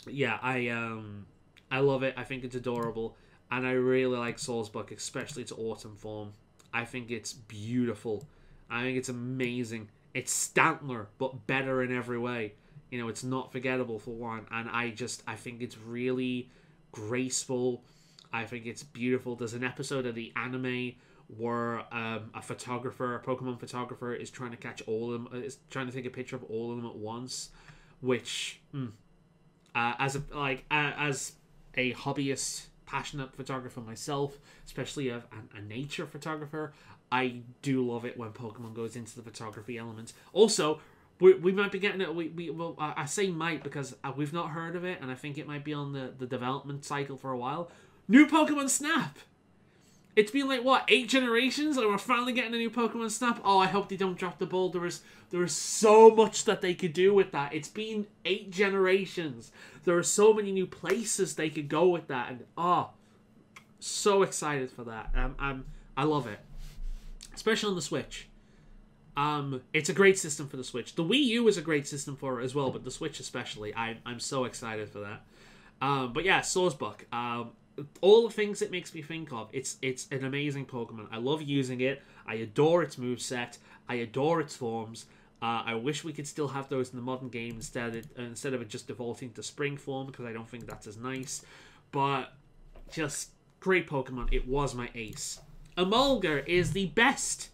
yeah, I love it. I think it's adorable, and I really like Sawsbuck, especially its autumn form. I think it's beautiful. I think it's amazing. It's Stantler, but better in every way. You know, it's not forgettable for one, and I think it's really graceful. I think it's beautiful. There's an episode of the anime where a Pokemon photographer, is trying to catch all of them, is trying to take a picture of all of them at once, which, as a hobbyist, passionate photographer myself, especially a nature photographer, I do love it when Pokemon goes into the photography elements. Also, we might be getting it. Well, I say might because we've not heard of it, and I think it might be on the development cycle for a while. New Pokemon Snap. It's been like, what, 8 generations, and we're finally getting a new Pokemon Snap? Oh, I hope they don't drop the ball. There is so much that they could do with that. It's been 8 generations. There are so many new places they could go with that, and so excited for that. I love it, especially on the Switch. It's a great system for the Switch. The Wii U is a great system for it as well, but the Switch especially. I'm so excited for that. But yeah, Swordsbuck. All the things it makes me think of. It's an amazing Pokemon. I love using it. I adore its moveset. I adore its forms. I wish we could still have those in the modern game instead of it just defaulting to Spring form, because I don't think that's as nice. But just great Pokemon. It was my ace. Emolga is the best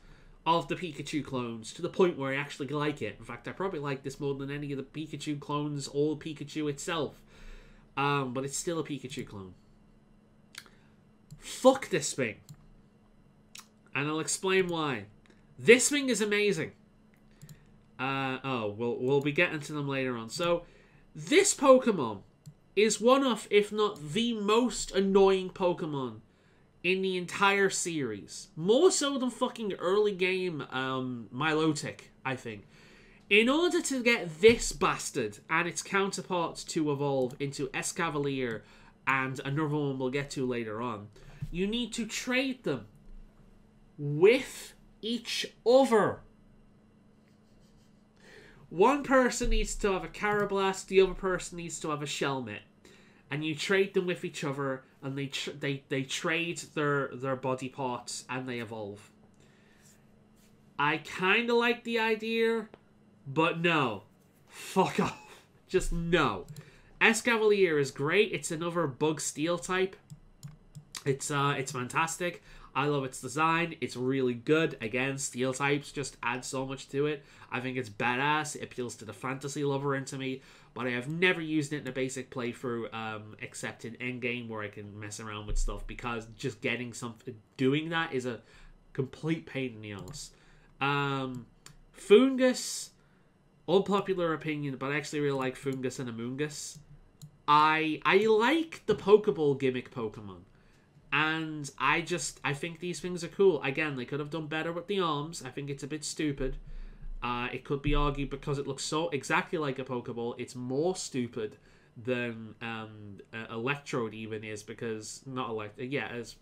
of the Pikachu clones, to the point where I actually like it. In fact, I probably like this more than any of the Pikachu clones or Pikachu itself. But it's still a Pikachu clone. Fuck this thing. And I'll explain why. This thing is amazing. We'll be getting to them later on. So, this Pokemon is one of, if not the most annoying Pokemon in the entire series. More so than fucking early game Milotic, I think. In order to get this bastard and its counterparts to evolve into Escavalier and another one we'll get to later on, you need to trade them with each other. One person needs to have a Carablast, the other person needs to have a Shelmet. And you trade them with each other, and they trade their body parts, and they evolve. I kind of like the idea, but no. Fuck off. Just no. Escavalier is great. It's another bug steel type. It's fantastic. I love its design. It's really good. Again, steel types just add so much to it. I think it's badass. It appeals to the fantasy lover into me. But I have never used it in a basic playthrough, except in endgame where I can mess around with stuff, because just getting something, doing that is a complete pain in the ass. Fungus, unpopular opinion, but I actually really like Fungus and Amoongus. I like the Pokeball gimmick Pokemon. And I think these things are cool. Again, they could have done better with the arms. I think it's a bit stupid. It could be argued because it looks so exactly like a Pokeball, it's more stupid than Electrode even is, because as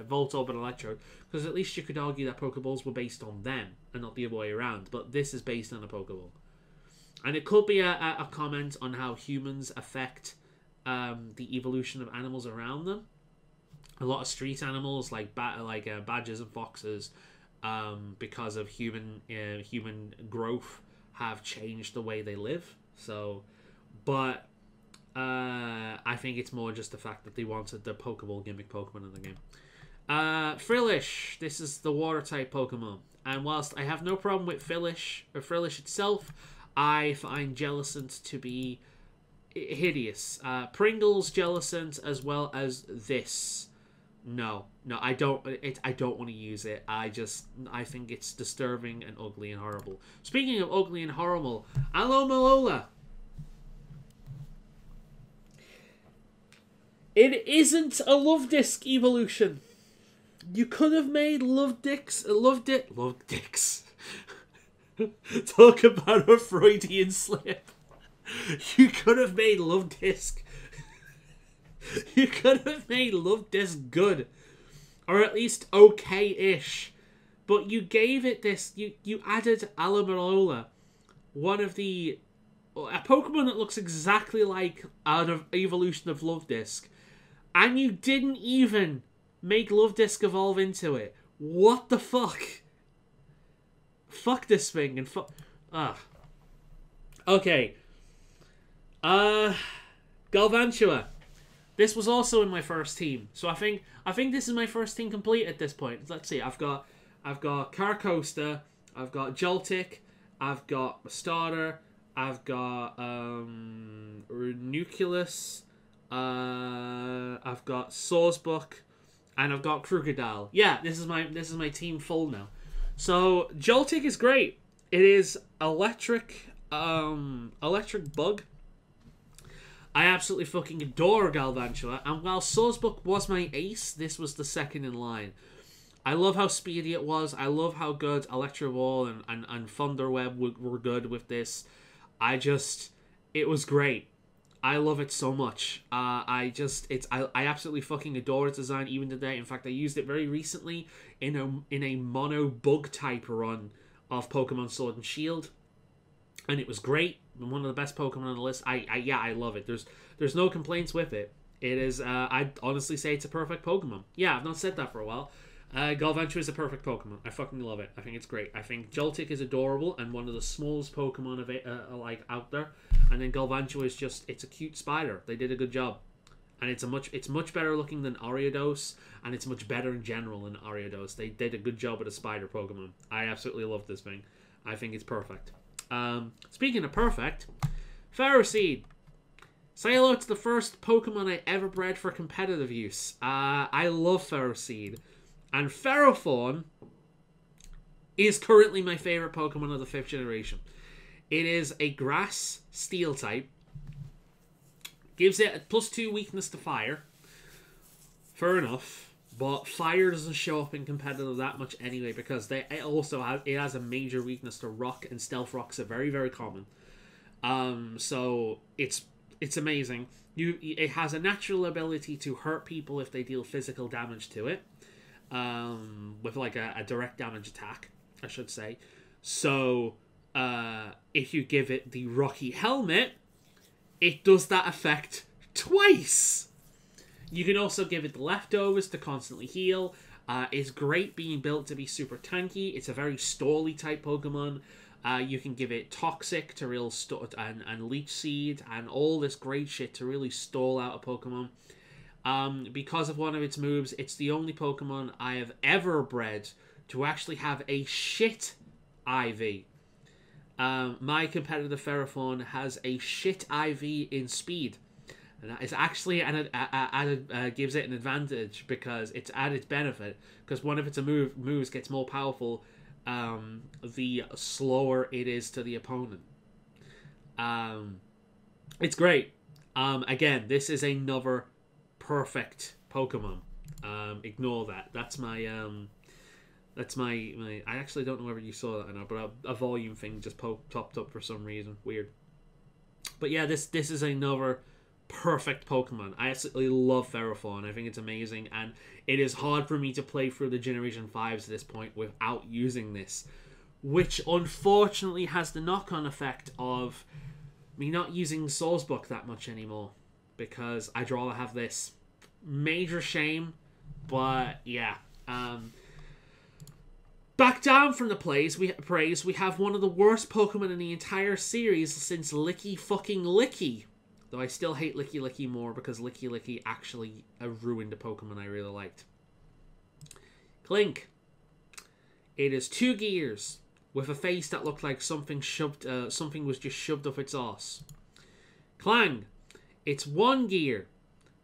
Voltorb and Electrode, because at least you could argue that Pokeballs were based on them and not the other way around. But this is based on a Pokeball, and it could be a comment on how humans affect the evolution of animals around them. A lot of street animals like badgers and foxes, because of human growth, have changed the way they live. So, but I think it's more just the fact that they wanted the Pokeball gimmick Pokemon in the game. Frillish, this is the water type Pokemon, and whilst I have no problem with Frillish itself, I find Jellicent to be hideous. Pringle's Jellicent, as well as this. No, I don't want to use it. I think it's disturbing and ugly and horrible. Speaking of ugly and horrible, Alomomola. It isn't a Love Disc evolution. You could have made Love Dicks. Talk about a Freudian slip. You could have made Love Disc. You could have made Love Disc good, or at least okay-ish, but you gave it this. You added Alomomola, a Pokemon that looks exactly like an evolution of Love Disc, and you didn't even make Love Disc evolve into it. What the fuck? Fuck this thing and fuck. Okay. Galvantula. This was also in my first team, so I think this is my first team complete at this point. Let's see, I've got Carcosta, I've got Joltik, I've got a starter, I've got Nucleus, I've got Swordsbuck, and I've got Crocodile. Yeah, this is my team full now. So Joltik is great. It is electric, Electric Bug. I absolutely fucking adore Galvantula, and while Swordsbook was my ace, this was the second in line. I love how speedy it was. I love how good Electro Ball and Thunderweb were good with this. It was great. I love it so much. I absolutely fucking adore its design even today. In fact, I used it very recently in a mono bug type run of Pokemon Sword and Shield, and it was great. One of the best Pokemon on the list. I love it. There's no complaints with it. It is. I'd honestly say it's a perfect Pokemon. Yeah, I've not said that for a while. Galvantula is a perfect Pokemon. I fucking love it. I think it's great. I think Joltik is adorable and one of the smallest Pokemon of it, like out there. And then Galvantula is it's a cute spider. They did a good job, and it's much better looking than Ariados, and it's much better in general than Ariados. They did a good job with a spider Pokemon. I absolutely love this thing. I think it's perfect. Speaking of perfect, Ferroseed. Say hello to the first Pokemon I ever bred for competitive use. I love Ferroseed. And Ferroform is currently my favorite Pokemon of the 5th generation. It is a grass steel type. Gives it a +2 weakness to fire. Fair enough. But fire doesn't show up in competitive that much anyway, because it has a major weakness to rock, and stealth rocks are very, very common. So it's amazing. It has a natural ability to hurt people if they deal physical damage to it. With like a direct damage attack, I should say. So if you give it the Rocky Helmet, it does that effect twice. You can also give it the Leftovers to constantly heal. It's great being built to be super tanky. It's a very stally type Pokemon. You can give it Toxic to real and Leech Seed and all this great shit to really stall out a Pokemon. Because of one of its moves, it's the only Pokemon I have ever bred to actually have a shit IV. My competitive Ferroform has a shit IV in speed. And that is actually gives it an advantage because it's at its benefit. Because one of its moves gets more powerful, the slower it is to the opponent. It's great. Again, this is another perfect Pokemon. Ignore that. That's my I actually don't know whether you saw that or not, but a volume thing just popped up for some reason. Weird. But yeah, this is another perfect Pokemon. I absolutely love Ferroform. I think it's amazing, and it is hard for me to play through the Generation 5s at this point without using this, which unfortunately has the knock-on effect of me not using Soulsbook that much anymore, because I'd rather have this. Major shame, but yeah. Back down from the praise, we have one of the worst Pokemon in the entire series since Licky fucking Licky. Though I still hate Licky Licky more because Licky Licky actually ruined a Pokemon I really liked. Clink. It is 2 gears with a face that looked like something was just shoved up its arse. Clang. It's 1 gear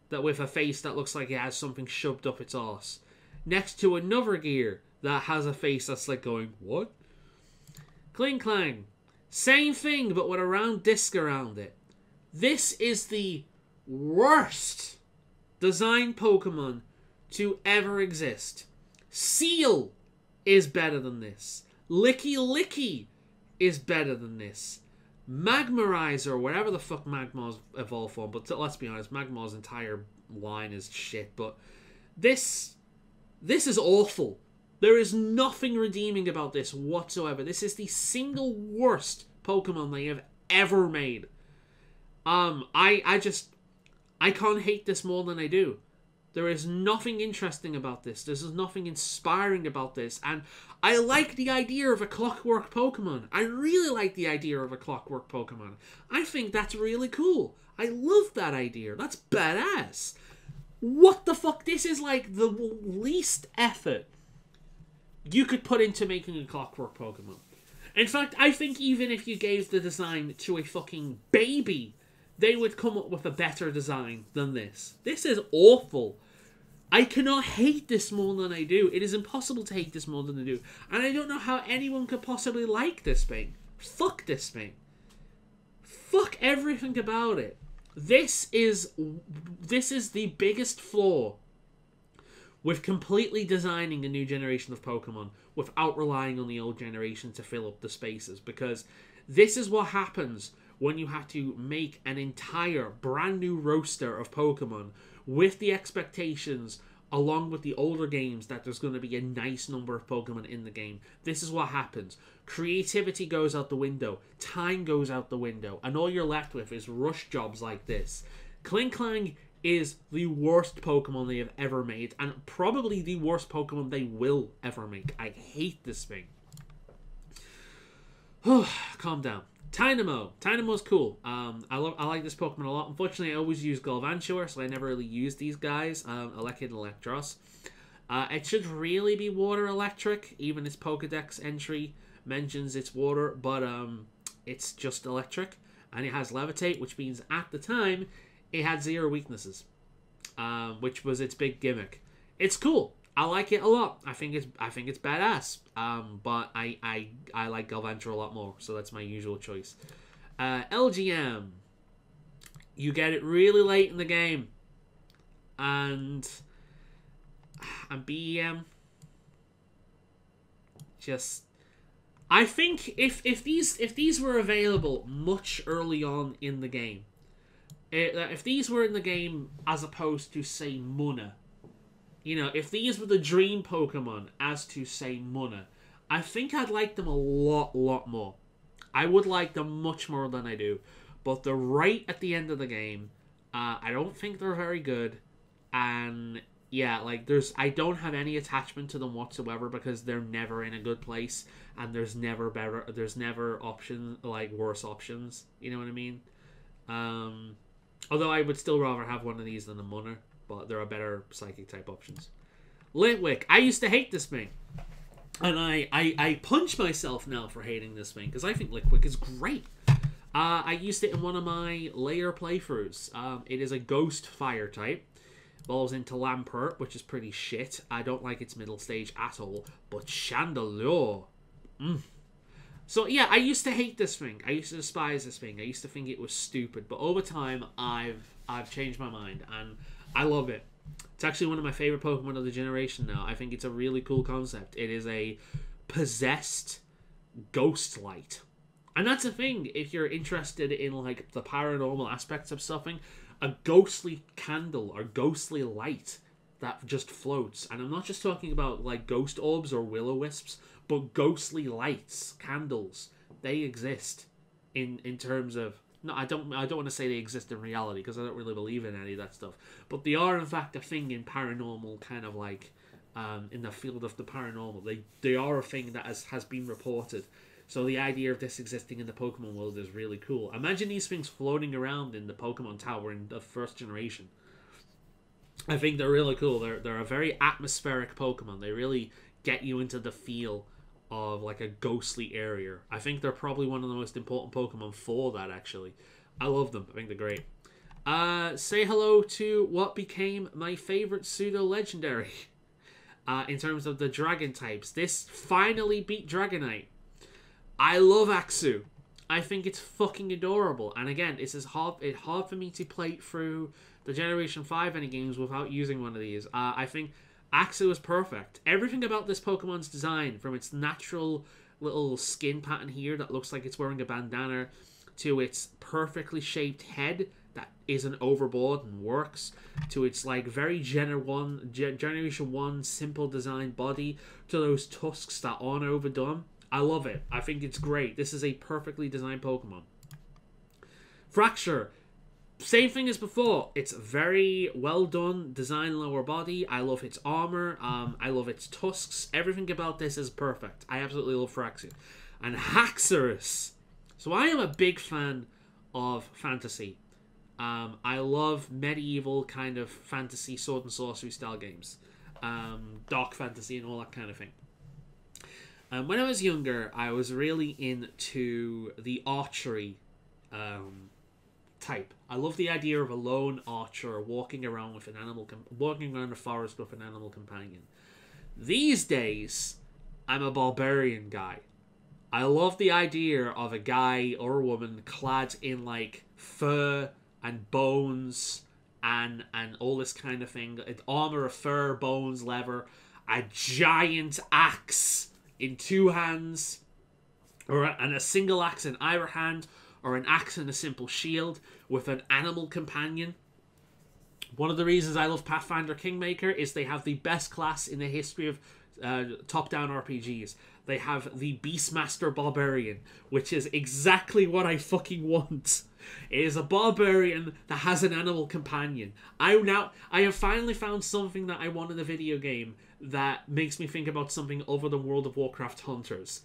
that with a face that looks like it has something shoved up its arse. Next to another gear that has a face that's like going, what? Cling Clang. Same thing, but with a round disc around it. This is the worst design Pokemon to ever exist. Seal is better than this. Licky Licky is better than this. Magmarizer, whatever the fuck Magmar's evolved from, but let's be honest, Magmar's entire line is shit, but this is awful. There is nothing redeeming about this whatsoever. This is the single worst Pokemon they have ever made. I can't hate this more than I do. There is nothing interesting about this. There's nothing inspiring about this. And I like the idea of a clockwork Pokemon. I really like the idea of a clockwork Pokemon. I think that's really cool. I love that idea. That's badass. What the fuck? This is like the least effort you could put into making a clockwork Pokemon. In fact, I think even if you gave the design to a fucking baby, they would come up with a better design than this. This is awful. I cannot hate this more than I do. It is impossible to hate this more than I do. And I don't know how anyone could possibly like this thing. Fuck this thing. Fuck everything about it. This is the biggest flaw with completely designing a new generation of Pokemon without relying on the old generation to fill up the spaces, because this is what happens when you have to make an entire brand new roster of Pokemon with the expectations, along with the older games, that there's going to be a nice number of Pokemon in the game. This is what happens. Creativity goes out the window, time goes out the window, and all you're left with is rush jobs like this. Klinklang is the worst Pokemon they have ever made, and probably the worst Pokemon they will ever make. I hate this thing. Calm down. Tynamo. Tynamo's cool. I like this Pokemon a lot. Unfortunately, I always use Galvantula, so I never really use these guys. Elekid and Electros. It should really be Water Electric. Even its Pokedex entry mentions it's Water, but it's just Electric. And it has Levitate, which means at the time it had 0 weaknesses, which was its big gimmick. It's cool. I like it a lot. I think it's badass. But I like Galvantula a lot more, so that's my usual choice. LGM. You get it really late in the game, and BEM. Just, I think if these were available much early on in the game, if these were in the game as opposed to, say, Munna. You know, if these were the dream Pokemon as to, say, Munna, I think I'd like them a lot more. I would like them much more than I do. But they're right at the end of the game. I don't think they're very good. And, yeah, like, I don't have any attachment to them whatsoever because they're never in a good place. And there's never options, like, worse options. You know what I mean? Although I would still rather have one of these than a Munna. But there are better Psychic-type options. Lintwick. I used to hate this thing. And I punch myself now for hating this thing, because I think Lintwick is great. I used it in one of my later playthroughs. It is a Ghost Fire type. Evolves into Lampert, which is pretty shit. I don't like its middle stage at all. But Chandelure. So, yeah, I used to hate this thing. I used to despise this thing. I used to think it was stupid. But over time, I've changed my mind. And I love it. It's actually one of my favorite Pokemon of the generation now. I think it's a really cool concept. It is a possessed ghost light. And that's the thing, if you're interested in, like, the paranormal aspects of something, a ghostly candle or ghostly light that just floats. And I'm not just talking about, like, ghost orbs or will-o-wisps, but ghostly lights, candles. They exist in terms of... No, I don't want to say they exist in reality, because I don't really believe in any of that stuff. But they are, in fact, a thing in paranormal, kind of like, in the field of the paranormal. They are a thing that has been reported. So the idea of this existing in the Pokemon world is really cool. Imagine these things floating around in the Pokemon Tower in the first generation. I think they're really cool. They're a very atmospheric Pokemon. They really get you into the feel of like a ghostly area. I think they're probably one of the most important Pokemon for that, actually. I love them. I think they're great. Say hello to what became my favorite pseudo-legendary in terms of the dragon types. This finally beat Dragonite. I love Axew. I think it's fucking adorable. And again, it's hard for me to play through the Generation 5 any games without using one of these. I think Axew is perfect. Everything about this Pokemon's design, from its natural little skin pattern here that looks like it's wearing a bandana, to its perfectly shaped head that isn't overboard and works, to its like very Generation 1 simple design body, to those tusks that aren't overdone. I love it. I think it's great. This is a perfectly designed Pokemon. Fracture. Same thing as before. It's very well done. Design lower body. I love its armor. I love its tusks. Everything about this is perfect. I absolutely love Fraxia. And Haxorus. So I am a big fan of fantasy. I love medieval kind of fantasy, sword and sorcery style games. Dark fantasy and all that kind of thing. When I was younger, I was really into the archery type. I love the idea of a lone archer walking around with walking around the forest with an animal companion. These days, I'm a barbarian guy. I love the idea of a guy or a woman clad in like fur and bones and all this kind of thing. Armor of fur, bones, leather, a giant axe in two hands, and a single axe in either hand, or an axe and a simple shield with an animal companion. One of the reasons I love Pathfinder Kingmaker is they have the best class in the history of top-down RPGs. They have the Beastmaster Barbarian, which is exactly what I fucking want. It is a barbarian that has an animal companion. I have finally found something that I want in a video game that makes me think about something other than World of Warcraft Hunters.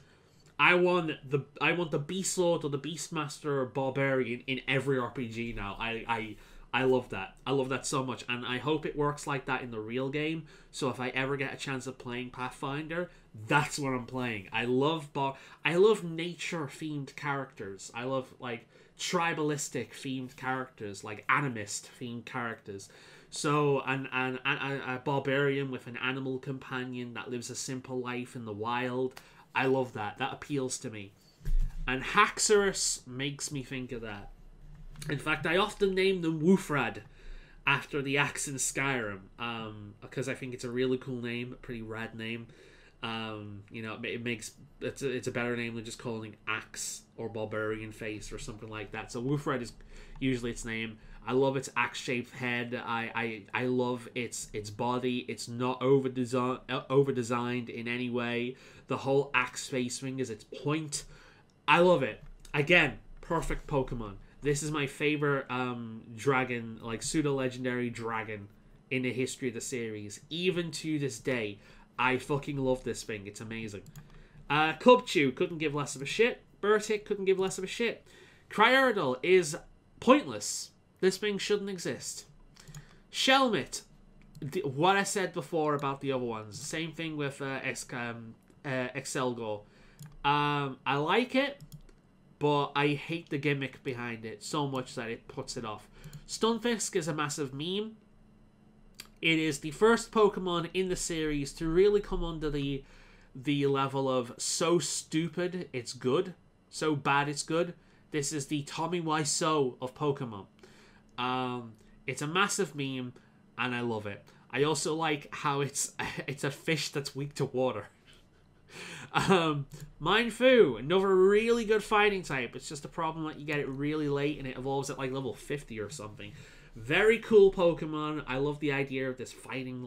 I want the Beast Lord or the Beastmaster Barbarian in every RPG now. I love that. I love that so much, and I hope it works like that in the real game. So if I ever get a chance of playing Pathfinder, that's what I'm playing. I love nature-themed characters. I love like tribalistic-themed characters, like animist-themed characters. So and a barbarian with an animal companion that lives a simple life in the wild. I love that. That appeals to me. And Haxorus makes me think of that. In fact, I often name them Woofrad after the axe in Skyrim, because I think it's a really cool name, a pretty rad name. You know, it's a better name than just calling axe or barbarian face or something like that. So Woofrad is usually its name. I love its axe-shaped head. I love its body. It's not over designed in any way. The whole axe facing is its point. I love it. Again, perfect Pokemon. This is my favorite dragon, like pseudo-legendary dragon in the history of the series. Even to this day, I fucking love this thing. It's amazing. Cubchoo couldn't give less of a shit. Bertic couldn't give less of a shit. Cryoidal is pointless. This thing shouldn't exist. Shelmet, what I said before about the other ones. Same thing with Excelgor. I like it, but I hate the gimmick behind it so much that it puts it off. Stunfisk is a massive meme. It is the first Pokemon in the series to really come under the level of so stupid it's good, so bad it's good. This is the Tommy Wiseau of Pokemon. It's a massive meme, and I love it. I also like how it's a fish that's weak to water. Mindfu, another really good fighting type. It's just a problem that you get it really late and it evolves at like level 50 or something. Very cool Pokemon. I love the idea of this fighting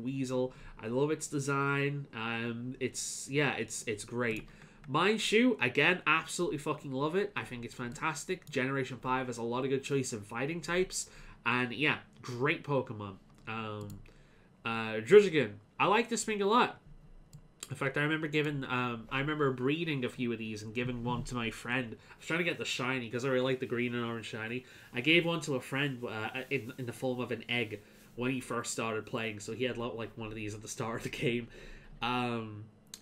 weasel. I love its design. It's great. Mindshoot, again, absolutely fucking love it. I think it's fantastic. Generation 5 has a lot of good choice in fighting types. And yeah, great Pokemon. Drizzy Gun, I like this thing a lot. In fact, I remember breeding a few of these and giving one to my friend. I was trying to get the shiny because I really like the green and orange shiny. I gave one to a friend in the form of an egg when he first started playing. So he had like one of these at the start of the game.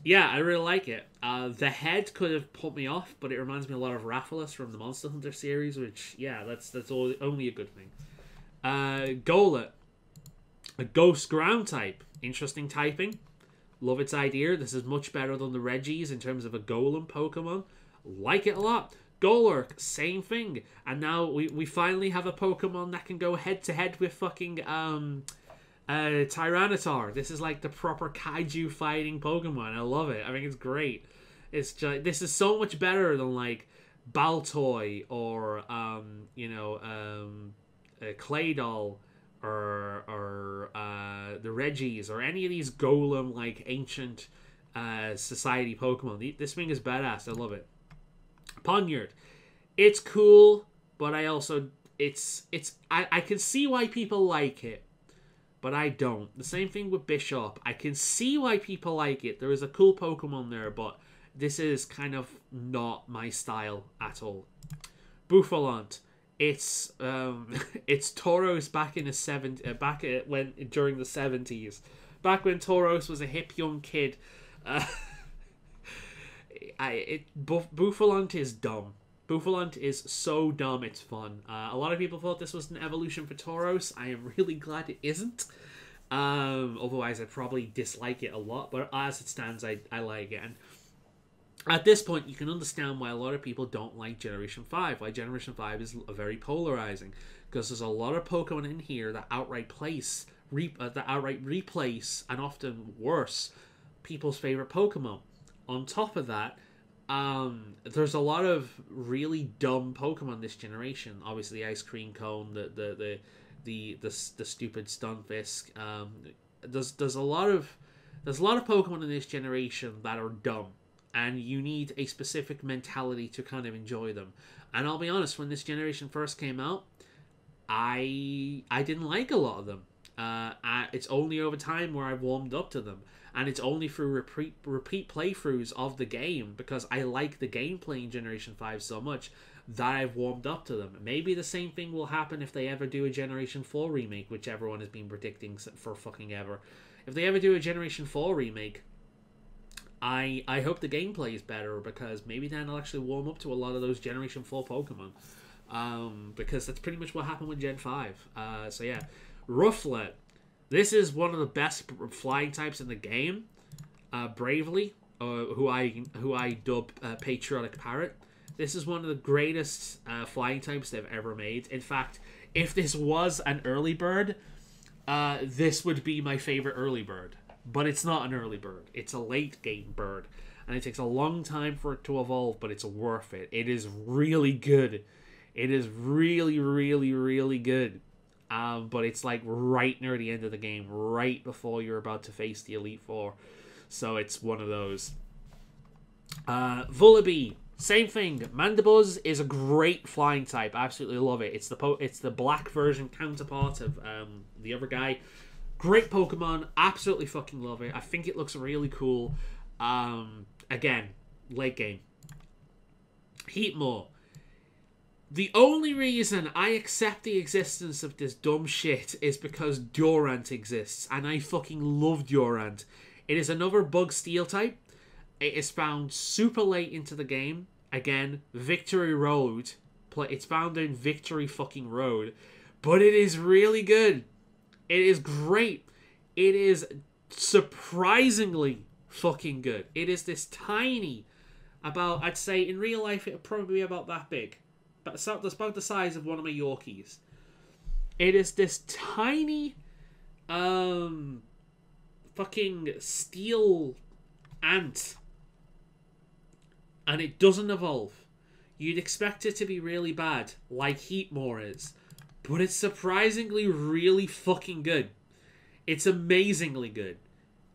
Yeah, I really like it. The head could have put me off, but it reminds me a lot of Rathalos from the Monster Hunter series, which, yeah, that's only a good thing. Golett, a ghost ground type. Interesting typing. Love its idea. This is much better than the Regis in terms of a Golem Pokemon. Like it a lot. Golurk, same thing. And now we finally have a Pokemon that can go head-to-head with fucking Tyranitar. This is like the proper kaiju fighting Pokemon. I love it. I think it's great. It's just, this is so much better than like Baltoy or Claydol or the Regis or any of these Golem like ancient society Pokemon. This thing is badass. I love it. Ponyard, it's cool, but I also I can see why people like it, but I don't. The same thing with Bishop. I can see why people like it. There is a cool Pokemon there, but this is kind of not my style at all. Bouffalant. It's Tauros back in the during the 70s, back when Tauros was a hip young kid. Bouffalant is dumb. Bouffalant is so dumb, it's fun. A lot of people thought this was an evolution for Tauros. I am really glad it isn't. Otherwise, I'd probably dislike it a lot. But as it stands, I like it. And At this point, you can understand why a lot of people don't like Generation 5, why Generation 5 is very polarizing, because there's a lot of Pokemon in here that outright replace, and often worse, people's favorite Pokemon. On top of that, there's a lot of really dumb Pokemon this generation. Obviously, the Ice Cream Cone, the stupid Stunfisk. There's a lot of Pokemon in this generation that are dumb, and you need a specific mentality to kind of enjoy them. And I'll be honest, when this generation first came out, I didn't like a lot of them. It's only over time where I've warmed up to them, and it's only through repeat playthroughs of the game, because I like the gameplay in Generation 5 so much, that I've warmed up to them. Maybe the same thing will happen if they ever do a Generation 4 remake, which everyone has been predicting for fucking ever. If they ever do a Generation 4 remake, I hope the gameplay is better, because maybe then I'll actually warm up to a lot of those Generation 4 Pokemon. Because that's pretty much what happened with Gen 5. So yeah, Rufflet. This is one of the best flying types in the game. Bravely, who I dub Patriotic Parrot. This is one of the greatest flying types they've ever made. In fact, if this was an early bird, this would be my favorite early bird. But it's not an early bird. It's a late game bird. And it takes a long time for it to evolve, but it's worth it. It is really good. It is really, really, really good. But it's like right near the end of the game, right before you're about to face the Elite Four. So it's one of those. Vullaby, same thing. Mandibuzz is a great flying type. I absolutely love it. It's the black version counterpart of the other guy. Great Pokemon. Absolutely fucking love it. I think it looks really cool. Again, late game. Heatmore. The only reason I accept the existence of this dumb shit is because Durant exists, and I fucking love Durant. It is another bug steel type. It is found super late into the game. Again, Victory Road. It's found in Victory fucking Road. But it is really good. It is great. It is surprisingly fucking good. It is this tiny, I'd say in real life it would probably be about that big. But it's about the size of one of my Yorkies. It is this tiny, fucking steel ant. And it doesn't evolve. You'd expect it to be really bad, like Heatmore is. But it's surprisingly really fucking good. It's amazingly good.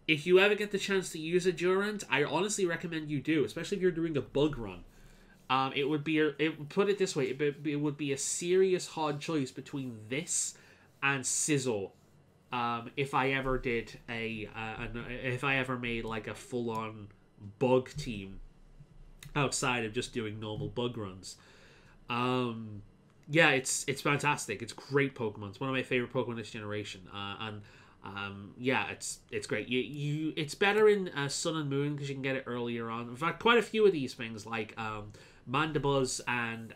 If you ever get the chance to use a Durant, I honestly recommend you do, especially if you're doing a bug run. It would be a serious hard choice between this and Sizzle. If I ever did if I ever made like a full-on bug team outside of just doing normal bug runs. Yeah, it's fantastic. It's great Pokemon. It's one of my favorite Pokemon this generation. Yeah, it's great. It's better in Sun and Moon because you can get it earlier on. In fact, quite a few of these things like Mandibuzz and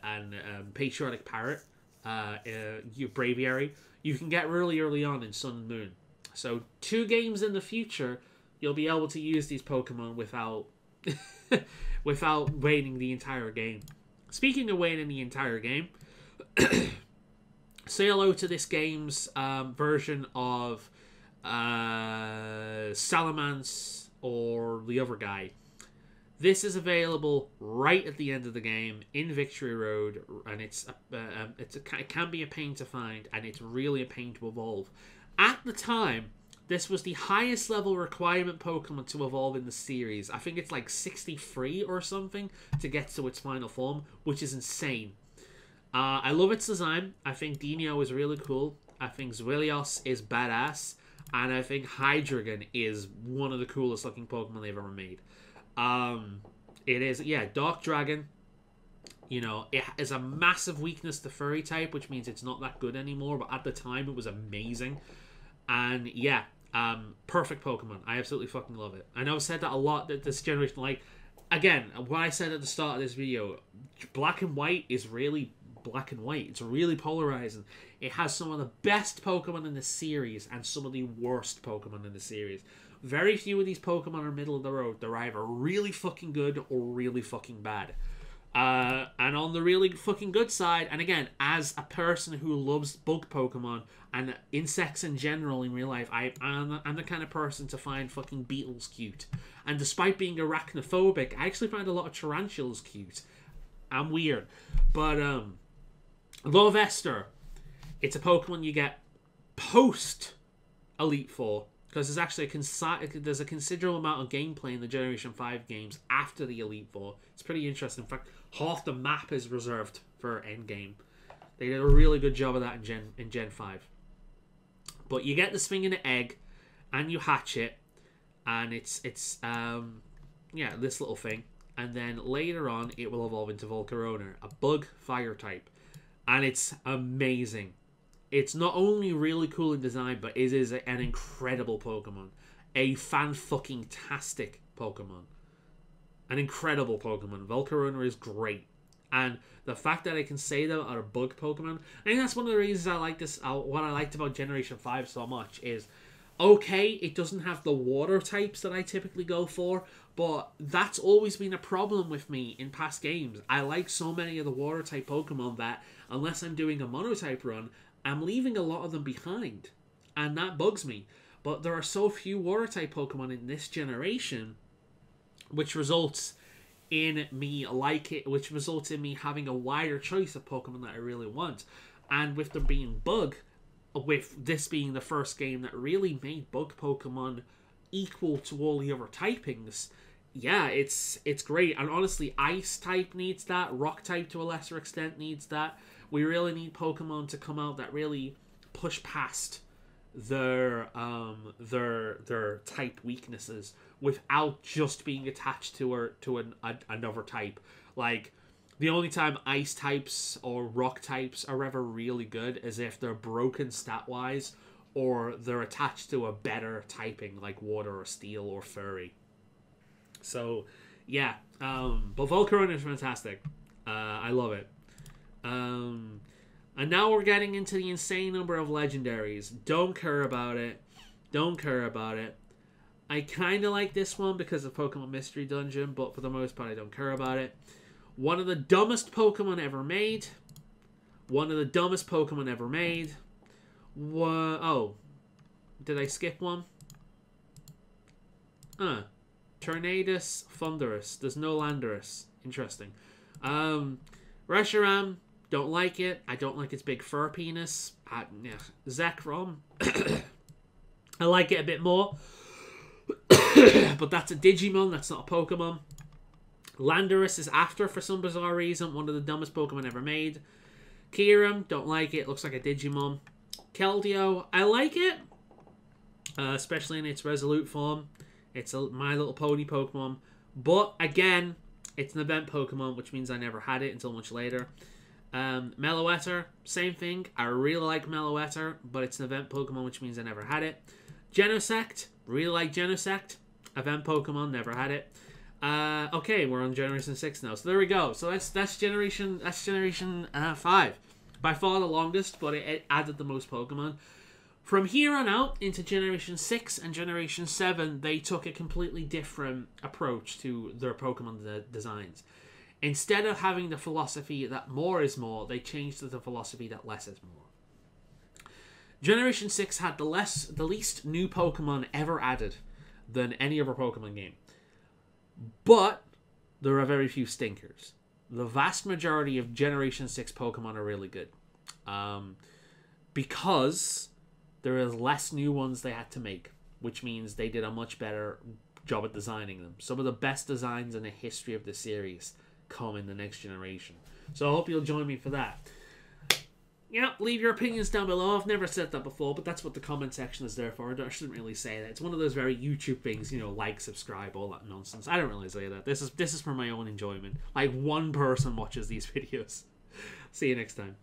Patriotic Parrot, Braviary, you can get really early on in Sun and Moon. So 2 games in the future, you'll be able to use these Pokemon without without waiting the entire game. Speaking of waiting the entire game, say hello to this game's version of Salamence or the other guy. This is available right at the end of the game in Victory Road, and it can be a pain to find, and it's really a pain to evolve. At the time, this was the highest level requirement Pokemon to evolve in the series. I think it's like 63 or something to get to its final form, which is insane. I love its design. I think Dino is really cool. I think Zwillios is badass. And I think Hydreigon is one of the coolest looking Pokemon they've ever made. It is, yeah, Dark Dragon. You know, it is a massive weakness to Furry type, which means it's not that good anymore. But at the time, it was amazing. And yeah, perfect Pokemon. I absolutely fucking love it. I know I've said that a lot, that this generation, like, again, what I said at the start of this video, Black and White is really black and white. It's really polarizing. It has some of the best Pokemon in the series and some of the worst Pokemon in the series. Very few of these Pokemon are middle of the road. They're either really fucking good or really fucking bad. And on the really fucking good side, and again, as a person who loves bug Pokemon and insects in general in real life, I'm the kind of person to find fucking beetles cute. And despite being arachnophobic, I actually find a lot of tarantulas cute. I'm weird. But, Lovester, it's a Pokemon you get post Elite Four, because there's actually there's a considerable amount of gameplay in the Generation 5 games after the Elite Four. It's pretty interesting. In fact, half the map is reserved for Endgame. They did a really good job of that in Gen 5. But you get this thing in an egg, and you hatch it, and it's this little thing. And then later on, it will evolve into Volcarona, a bug fire type. And it's amazing. It's not only really cool in design, but it is an incredible Pokemon. A fan-fucking-tastic Pokemon. An incredible Pokemon. Volcarona is great. And the fact that I can say that are bug Pokemon, I think that's one of the reasons I like this. What I liked about Generation 5 so much is, okay, it doesn't have the water types that I typically go for, but that's always been a problem with me in past games. I like so many of the water type Pokemon that, unless I'm doing a monotype run, I'm leaving a lot of them behind. And that bugs me. But there are so few water type Pokemon in this generation, which results in me having a wider choice of Pokemon that I really want. And with them being bug, with this being the first game that really made bug Pokemon equal to all the other typings, yeah, it's great. And honestly, Ice type needs that. Rock type to a lesser extent needs that. We really need Pokemon to come out that really push past their type weaknesses without just being attached to another type. Like, the only time Ice types or Rock types are ever really good is if they're broken stat-wise, or they're attached to a better typing like Water or Steel or Furry. So, yeah. But Volcarona is fantastic. I love it. And now we're getting into the insane number of legendaries. Don't care about it. Don't care about it. I kind of like this one because of Pokemon Mystery Dungeon, but for the most part I don't care about it. One of the dumbest Pokemon ever made. One of the dumbest Pokemon ever made. Oh. Did I skip one? Tornadus Thunderous. There's no Landorus. Interesting. Reshiram. Don't like it. I don't like its big fur penis. Zekrom. I like it a bit more. But that's a Digimon. That's not a Pokemon. Landorus is after for some bizarre reason. One of the dumbest Pokemon ever made. Kyurem. Don't like it. Looks like a Digimon. Keldeo. I like it. Especially in its Resolute form. It's a My Little Pony Pokemon. But, again, it's an event Pokemon, which means I never had it until much later. Meloetta, same thing. I really like Meloetta, but it's an event Pokemon, which means I never had it. Genesect, really like Genesect. Event Pokemon, never had it. Okay, we're on Generation 6 now. So there we go. So that's Generation 5. By far the longest, but it added the most Pokemon. From here on out into Generation 6 and Generation 7, they took a completely different approach to their Pokemon designs. Instead of having the philosophy that more is more, they changed to the philosophy that less is more. Generation 6 had the least new Pokemon ever added than any other Pokemon game. But there are very few stinkers. The vast majority of Generation 6 Pokemon are really good. Because there is less new ones they had to make, which means they did a much better job at designing them. Some of the best designs in the history of the series come in the next generation. So I hope you'll join me for that. Yeah, leave your opinions down below. I've never said that before, but that's what the comment section is there for. I shouldn't really say that. It's one of those very YouTube things, you know, like, subscribe, all that nonsense. I don't really say that. This is for my own enjoyment. Like, one person watches these videos. See you next time.